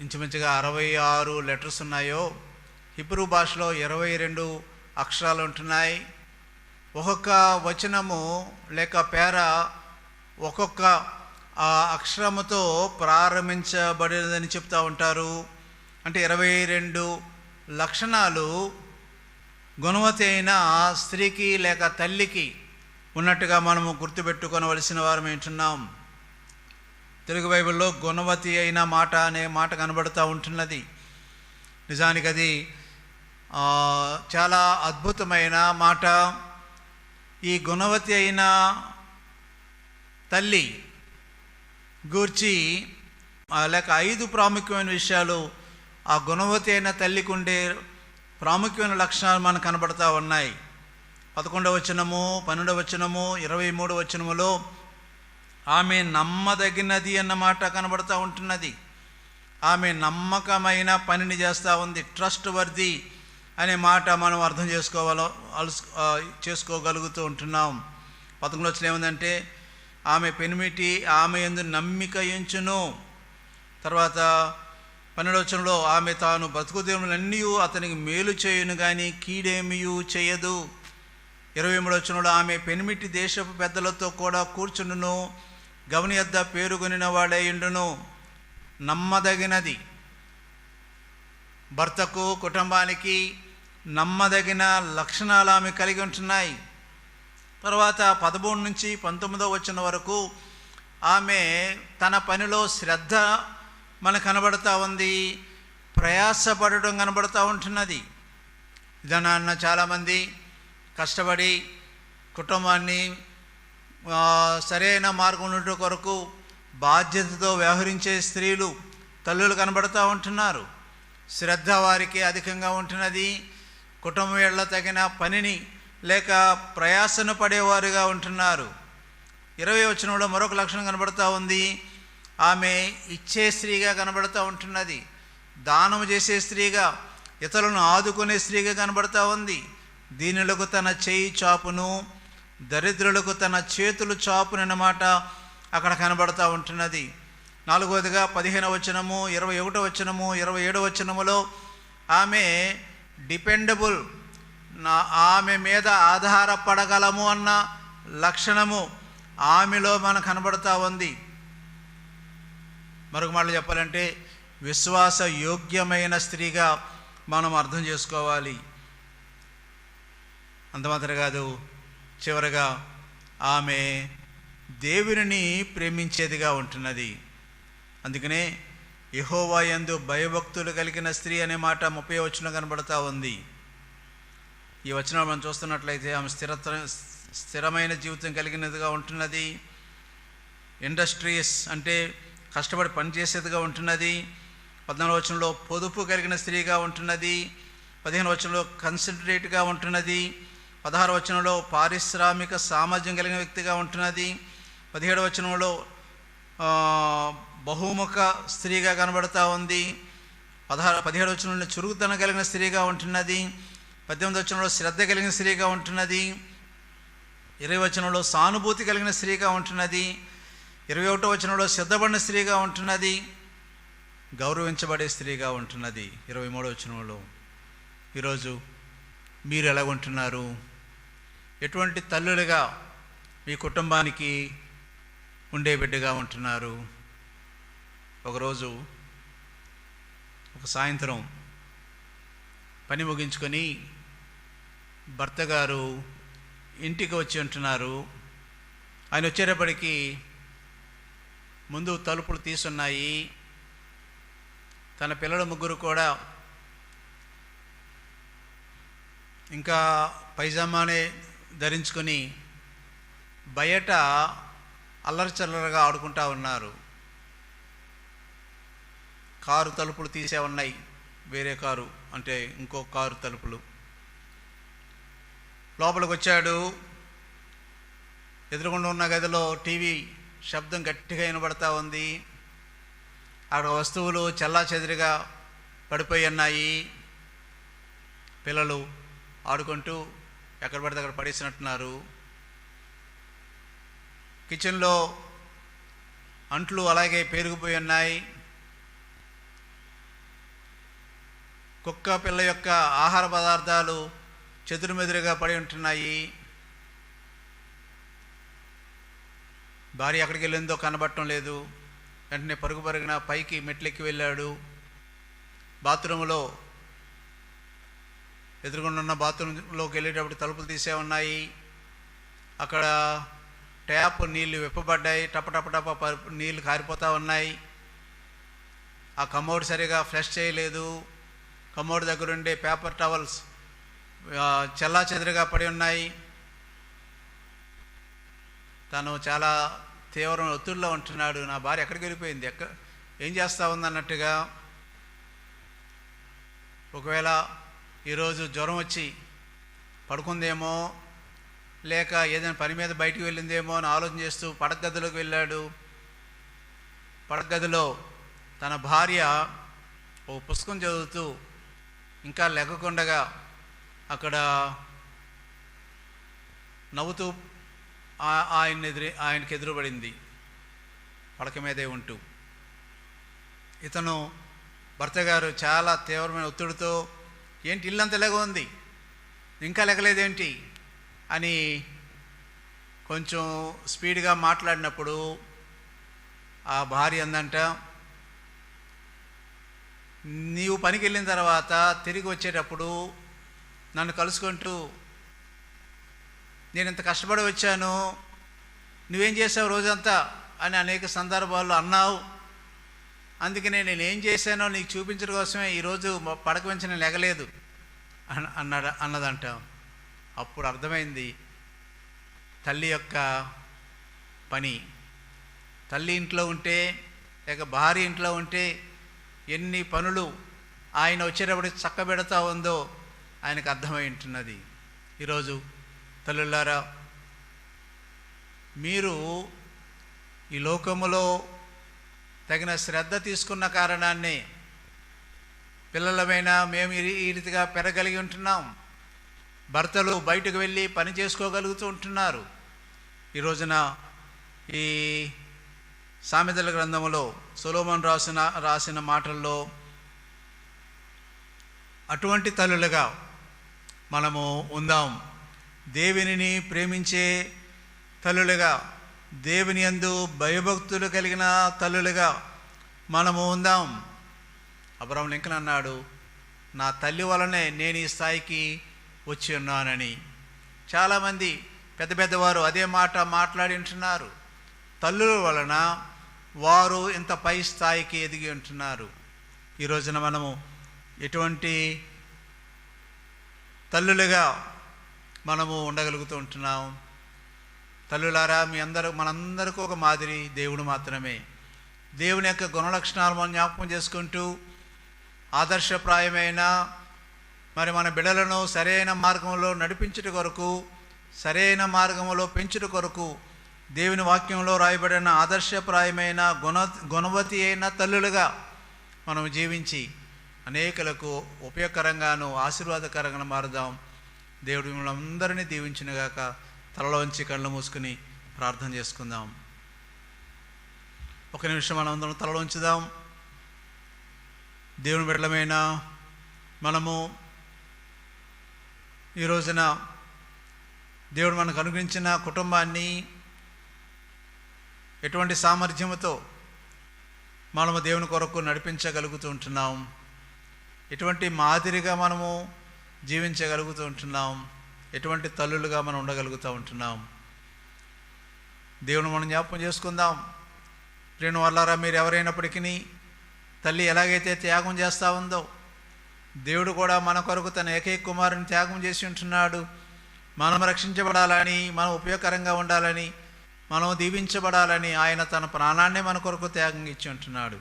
ఇంచుమించుగా 66 లెటర్స్ ఉన్నాయో హిబ్రూ భాషలో 22 అక్షరాలు ఉంటున్నాయి. ఒక్కొక్క వచనము లేక పేర ఒక్కొక్క అక్షరముతో ప్రారంభించబడినదని చెప్తూ ఉంటారు. అంటే 22 లక్షణాలు గుణవతి అయిన స్త్రీకి లేక తల్లికి ఉన్నట్టుగా మనము గుర్తుపెట్టుకోవలసిన వారం ఏంటున్నాం. తెలుగు బైబిల్లో గుణవతి అయిన మాట అనే మాట కనబడుతూ ఉంటున్నది. నిజానికి అది చాలా అద్భుతమైన మాట. ఈ గుణవతి అయిన తల్లి గూర్చి లేక 5 ప్రాముఖ్యమైన విషయాలు ఆ గుణవతి అయిన తల్లికి ఉండే ప్రాముఖ్యమైన లక్షణాలు మనకు కనబడతా ఉన్నాయి. 11వ వచనము, 12వ వచనము, 23వ వచనములో ఆమె నమ్మదగినది అన్నమాట కనబడుతూ ఉంటున్నది. ఆమె నమ్మకమైన పనిని చేస్తూ ఉంది. ట్రస్ట్ వర్ది అనే మాట మనం అర్థం చేసుకోగలుగుతూ ఉంటున్నాం. 11వ వచనం ఏముందంటే ఆమె పెనిమిటి ఆమె యందు నమ్మిక ఉంచును. తర్వాత 12వ వచనంలో ఆమె తాను బ్రతుకు దినములన్నీ అతనికి మేలు చేయును కానీ కీడేమీ చేయదు. 23వ వచనంలో ఆమె పెనిమిటి దేశపు పెద్దలతో కూడా కూర్చుండును, గవని యొద్ద పేరుగొనిన వాడే ఉండును. నమ్మదగినది, భర్తకు కుటుంబానికి నమ్మదగిన లక్షణాలు ఆమె కలిగి ఉంటున్నాయి. తర్వాత 13 నుంచి 19వ వచనం వరకు ఆమె తన పనిలో శ్రద్ధ మనకు కనబడుతూ ఉంది, ప్రయాసపడడం కనబడుతూ ఉంటున్నది. జనాన్న చాలామంది కష్టపడి కుటుంబాన్ని సరైన మార్గం ఉండటం కొరకు బాధ్యతతో వ్యవహరించే స్త్రీలు తల్లులు కనబడుతూ ఉంటున్నారు. శ్రద్ధ వారికి అధికంగా ఉంటున్నది. కుటుంబం వేళ్ళ తగిన పనిని లేక ప్రయాసను పడేవారుగా ఉంటున్నారు. 20వ వచనంలో మరొక లక్షణం కనబడుతూ ఉంది. ఆమె ఇచ్చే స్త్రీగా కనబడుతూ ఉంటున్నది. దానము చేసే స్త్రీగా, ఇతరులను ఆదుకునే స్త్రీగా కనబడుతూ ఉంది. దీనులకు తన చేయి చాపును, దరిద్రులకు తన చేతులు చాపును అన్నమాట అక్కడ కనబడుతూ ఉంటున్నది. 4వదిగా 15వ వచనము, 21వ వచనము, 27వ వచనములో ఆమె డిపెండబుల్, ఆమె మీద ఆధారపడగలము అన్న లక్షణము ఆమెలో మనకు కనబడుతూ ఉంది. మరొక మాటలు చెప్పాలంటే విశ్వాస యోగ్యమైన స్త్రీగా మనం అర్థం చేసుకోవాలి. అంతమాత్రం కాదు, చివరగా ఆమె దేవునిని ప్రేమించేదిగా ఉంటున్నది. అందుకనే యెహోవా యందు భయభక్తులు కలిగిన స్త్రీ అనే మాట 30వ వచనంలో కనబడుతూ ఉంది. ఈ వచనం మనం చూస్తున్నట్లయితే ఆమె స్థిరమైన జీవితం కలిగినదిగా ఉంటున్నది. ఇండస్ట్రీస్ అంటే కష్టపడి పనిచేసేదిగా ఉంటున్నది. 14వ వచనంలో పొదుపు కలిగిన స్త్రీగా ఉంటున్నది. 15వ వచనంలో కన్సన్ట్రేట్గా ఉంటున్నది. 16వ వచనంలో పారిశ్రామిక సామర్థ్యం కలిగిన వ్యక్తిగా ఉంటున్నది. 17వ వచనంలో బహుముఖ స్త్రీగా కనబడుతూ ఉంది. 17వ వచనంలో చురుకుతనం కలిగిన స్త్రీగా ఉంటున్నది. 18వ వచనంలో శ్రద్ధ కలిగిన స్త్రీగా ఉంటున్నది. 20వ వచనంలో సానుభూతి కలిగిన స్త్రీగా ఉంటున్నది. 21వ వచనంలో సిద్ధపడిన స్త్రీగా ఉంటున్నది, గౌరవించబడే స్త్రీగా ఉంటున్నది. 23వ వచనంలో ఈరోజు మీరు ఎలా ఉంటున్నారు? ఎటువంటి తల్లులుగా మీ కుటుంబానికి ఉండే బిడ్డగా ఉంటున్నారు? ఒకరోజు ఒక సాయంత్రం పని ముగించుకొని భర్త గారు ఇంటికి వచ్చి ఉంటున్నారు. ఆయన వచ్చేటప్పటికి ముందు తలుపులు తీసున్నాయి. తన పిల్లల ముగ్గురు కూడా ఇంకా పైజామానే ధరించుకొని బయట అల్లరిచల్లరగా ఆడుకుంటా ఉన్నారు. కారు తలుపులు తీసే ఉన్నాయి, వేరే కారు అంటే ఇంకో కారు తలుపులు. లోపలికి వచ్చాడు. ఎదురుగుండా ఉన్న గదిలో టీవీ శబ్దం గట్టిగా వినబడతా ఉంది. అక్కడ వస్తువులు చెల్లాచెదిరిగా పడిపోయి ఉన్నాయి. పిల్లలు ఆడుకుంటూ ఎక్కడ పడితే అక్కడ పడేసినట్టున్నారు. కిచెన్లో అంట్లు అలాగే పేరుకుపోయి ఉన్నాయి. కుక్క పిల్ల యొక్క ఆహార పదార్థాలు చెదురుమెదురుగా పడి ఉంటున్నాయి. భార్య ఎక్కడికి వెళ్ళిందో కనబడటం లేదు. వెంటనే పరుగు పరుగున పైకి మెట్లెక్కి వెళ్ళాడు. బాత్రూంలో ఎదురుగుండా ఉన్న బాత్రూంలోకి వెళ్ళేటప్పుడు తలుపులు తీసే ఉన్నాయి. అక్కడ ట్యాప్ నీళ్లు విప్పబడ్డాయి. టప నీళ్లు కారిపోతూ ఉన్నాయి. ఆ కమోడ్ సరిగా ఫ్లష్ చేయలేదు. కమోడ్ దగ్గర ఉండే పేపర్ టవల్స్ చెల్లాచెదురుగా పడి ఉన్నాయి. తను చాలా తీవ్రమైన ఒత్తిడిలో ఉంటున్నాడు. నా భార్య ఎక్కడికి వెళ్ళిపోయింది, ఏం చేస్తూ ఉందన్నట్టుగా. ఒకవేళ ఈరోజు జ్వరం వచ్చి పడుకుందేమో, లేక ఏదైనా పని మీద బయటికి వెళ్ళిందేమో అని ఆలోచన చేస్తూ పడక గదిలోకి వెళ్ళాడు. పడక గదిలో తన భార్య ఓ పుస్తకం చదువుతూ ఇంకా లెక్కకుండగా అక్కడ నవ్వుతూ ఆయనకి ఎదురుపడింది, పడక మీదే ఉంటూ. ఇతను భర్త గారు చాలా తీవ్రమైన ఒత్తిడితో, ఏంటి ఇల్లంత ఎలాగ ఉంది, ఇంకా లెగలేదేంటి అని కొంచెం స్పీడ్గా మాట్లాడినప్పుడు ఆ భార్య అందంట, నీవు పనికి వెళ్ళిన తర్వాత తిరిగి వచ్చేటప్పుడు నన్ను కలుసుకుంటూ, నేను ఇంత కష్టపడి వచ్చాను, నువ్వేం చేసావు రోజంతా అని అనేక సందర్భాల్లో అన్నావు. అందుకనే నేనేం చేశానో నీకు చూపించడం కోసమే ఈరోజు పడక వెంచి నేను లెగలేదు అన్నదంట. అప్పుడు అర్థమైంది తల్లి యొక్క పని. తల్లి ఇంట్లో ఉంటే లేక భార్య ఇంట్లో ఉంటే ఎన్ని పనులు ఆయన వచ్చేటప్పుడు చక్కబెడతా ఉందో ఆయనకు అర్థమై ఉంటున్నది. ఈరోజు తల్లులారా, మీరు ఈ లోకములో తగిన శ్రద్ధ తీసుకున్న కారణాన్ని పిల్లలమైనా మేము ఈ రీతిగా పెరగలిగి ఉంటున్నాం. భర్తలు బయటకు వెళ్ళి పని చేసుకోగలుగుతూ ఉంటున్నారు. ఈ రోజున ఈ సామెతల గ్రంథంలో సొలొమోను రాసిన మాటల్లో అటువంటి తల్లులుగా మనము ఉందాం. దేవునిని ప్రేమించే తల్లులుగా, దేవుని యందు భయభక్తులు కలిగిన తల్లులుగా మనము ఉందాం. అబ్రహాం లింకన్ అన్నాడు, నా తల్లి వలనే నేను ఈ స్థాయికి వచ్చి ఉన్నానని. చాలామంది పెద్ద పెద్దవారు అదే మాట మాట్లాడి ఉంటున్నారు. తల్లుల వలన వారు ఇంత పై స్థాయికి ఎదిగి ఉంటున్నారు. ఈ రోజున మనము ఎటువంటి తల్లులుగా మనము ఉండగలుగుతూ ఉంటున్నాం? తల్లులారా, మనందరికీ ఒక మాదిరి దేవుడు మాత్రమే. దేవుని యొక్క గుణలక్షణాలు మనం జ్ఞాపకం చేసుకుంటూ ఆదర్శప్రాయమైన మన బిడ్డలను సరైన మార్గంలో నడిపించుట కొరకు, సరైన మార్గంలో పెంచుట కొరకు దేవుని వాక్యంలో రాయబడిన ఆదర్శప్రాయమైన గుణవతి అయిన తల్లులుగా మనం జీవించి అనేకులకు ఉపయోగకరంగాను ఆశీర్వాదకరంగా మారుదాం. దేవుడు మిమ్మల్ని అందరినీ దీవించునుగాక. తలలో ఉంచి కళ్ళు మూసుకుని ప్రార్థన చేసుకుందాం. ఒక నిమిషం మనం అందరం తలలో ఉంచుదాం. దేవుని బిడ్డలమైన మనము ఈ రోజున దేవుడు మనకు అనుగ్రహించిన కుటుంబాన్ని ఎటువంటి సామర్థ్యముతో మనము దేవుని కొరకు నడిపించగలుగుతూ ఉంటున్నాం, ఎటువంటి మాదిరిగా మనము జీవించగలుగుతూ ఉంటున్నాం, ఎటువంటి తల్లులుగా మనం ఉండగలుగుతూ ఉంటున్నాం. దేవుని మనం జ్ఞాపకం చేసుకుందాం. ప్రియమైన వాళ్ళారా, మీరు ఎవరైనప్పటికీ తల్లి ఎలాగైతే త్యాగం చేస్తూ ఉందో, దేవుడు కూడా మన కొరకు తన ఏకైక కుమారుని త్యాగం చేసి ఉంటున్నాడు. మనం రక్షించబడాలని, మనం ఉపయోగకరంగా ఉండాలని, మనం దీవించబడాలని ఆయన తన ప్రాణాన్నే మన కొరకు త్యాగం ఇచ్చి ఉంటున్నాడు.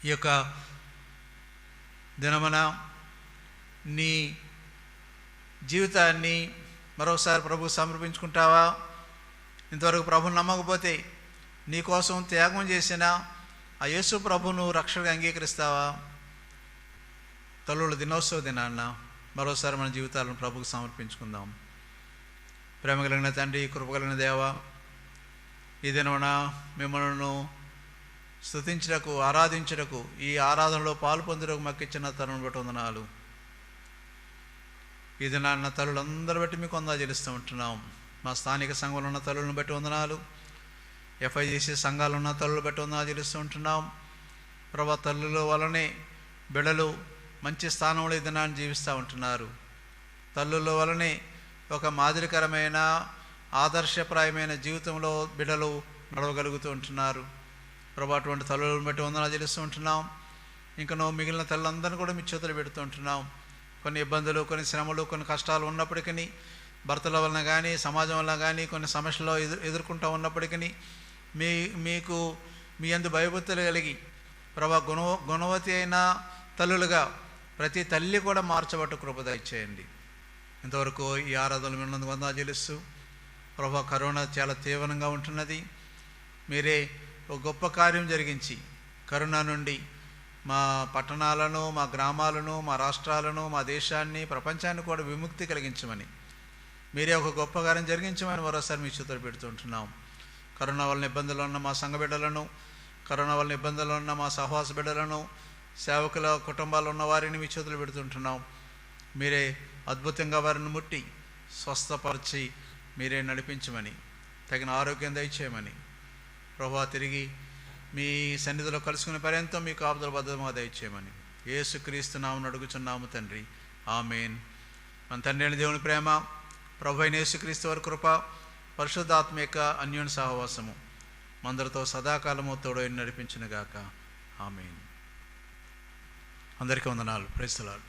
ఈ యొక్క దినమున నీ జీవితాన్ని మరొకసారి ప్రభువు సమర్పించుకుంటావా? ఇంతవరకు ప్రభువుని నమ్మకపోతే నీ కోసం త్యాగం చేసిన ఆ యేసు ప్రభువును రక్షణగా అంగీకరిస్తావా? తల్లుల దినోత్సవ దినాన్న మరోసారి మన జీవితాలను ప్రభువుకు సమర్పించుకుందాం. ప్రేమ కలిగిన తండ్రి, కృపగలిగిన దేవ, ఈ దినమున మిమ్మల్ని స్తుతించుటకు, ఆరాధించుటకు, ఈ ఆరాధనలో పాలు పొందుటకు మాకు ఇచ్చిన తరుణం బట్టి వందనాలు. ఈ దినాన్న తల్లులందరూ బట్టి మీకు వందనాలు చెల్లిస్తూ ఉంటున్నాం. మా స్థానిక సంఘంలో ఉన్న తల్లులను బట్టి వందనాలు, ఎఫ్ఐజీసీ సంఘాలు ఉన్న తల్లులు బట్టి వందనాలు చెల్లిస్తూ ఉంటున్నాం. ప్రభా, తల్లుల వలనే బిడ్డలు మంచి స్థానంలో ఈ దినాన్ని జీవిస్తూ ఉంటున్నారు. తల్లుల వలనే ఒక మాదిరికరమైన ఆదర్శప్రాయమైన జీవితంలో బిడ్డలు నడవగలుగుతూ ఉంటున్నారు. ప్రభా, అటువంటి తల్లులను బట్టి వందనాలు చెల్లిస్తూ ఉంటున్నాం. ఇంకా నువ్వు మిగిలిన తల్లులందరినీ కూడా మీ చేతులు పెడుతూ ఉంటున్నాం. కొన్ని ఇబ్బందులు, కొన్ని శ్రమలు, కొన్ని కష్టాలు ఉన్నప్పటికీ, భర్తల వలన కానీ సమాజం వలన కానీ కొన్ని సమస్యలు ఎదుర్కొంటూ ఉన్నప్పటికీ మీకు మీ యందు భయభక్తులు కలిగి ప్రభా గుణవతి అయిన తల్లులుగా ప్రతి తల్లి కూడా మార్చబట్టు కృప దయచేయండి. ఇంతవరకు ఈ ఆరాధనలు మిమ్మల్ని వందనాలు చెల్లిస్తూ, ప్రభా, కరోనా చాలా తీవ్రంగా ఉంటున్నది. మీరే ఒక గొప్ప కార్యం జరిగించి కరోనా నుండి మా పట్టణాలను, మా గ్రామాలను, మా రాష్ట్రాలను, మా దేశాన్ని, ప్రపంచాన్ని కూడా విముక్తి కలిగించమని, మీరే ఒక గొప్ప కార్యం జరిగించమని మరోసారి మీ చేతులు పెడుతుంటున్నాం. కరోనా వలన ఇబ్బందులు ఉన్న మా సంఘ బిడ్డలను, కరోనా వలన ఇబ్బందులు ఉన్న మా సహవాస బిడ్డలను, సేవకుల కుటుంబాలు ఉన్న వారిని మీ చేతులు పెడుతుంటున్నాం. మీరే అద్భుతంగా వారిని ముట్టి స్వస్థపరిచి మీరే నడిపించమని, తగిన ఆరోగ్యం దయచేయమని, ప్రభా, తిరిగి మీ సన్నిధిలో కలుసుకునే పర్యంతం మీ కాపుదల భద్రమా దయచేయమని యేసుక్రీస్తు నామమున అడుగుచున్నాము తండ్రి, ఆమేన్. మన తండ్రి అయిన దేవుని ప్రేమ, ప్రభు అయిన యేసుక్రీస్తు వారి కృప, పరిశుద్ధాత్మ యొక్క అన్యోన్య సహవాసము మందరితో సదాకాలము తోడై నడిపించునుగాక, ఆమేన్. అందరికీ వందనాలు. Praise the lord.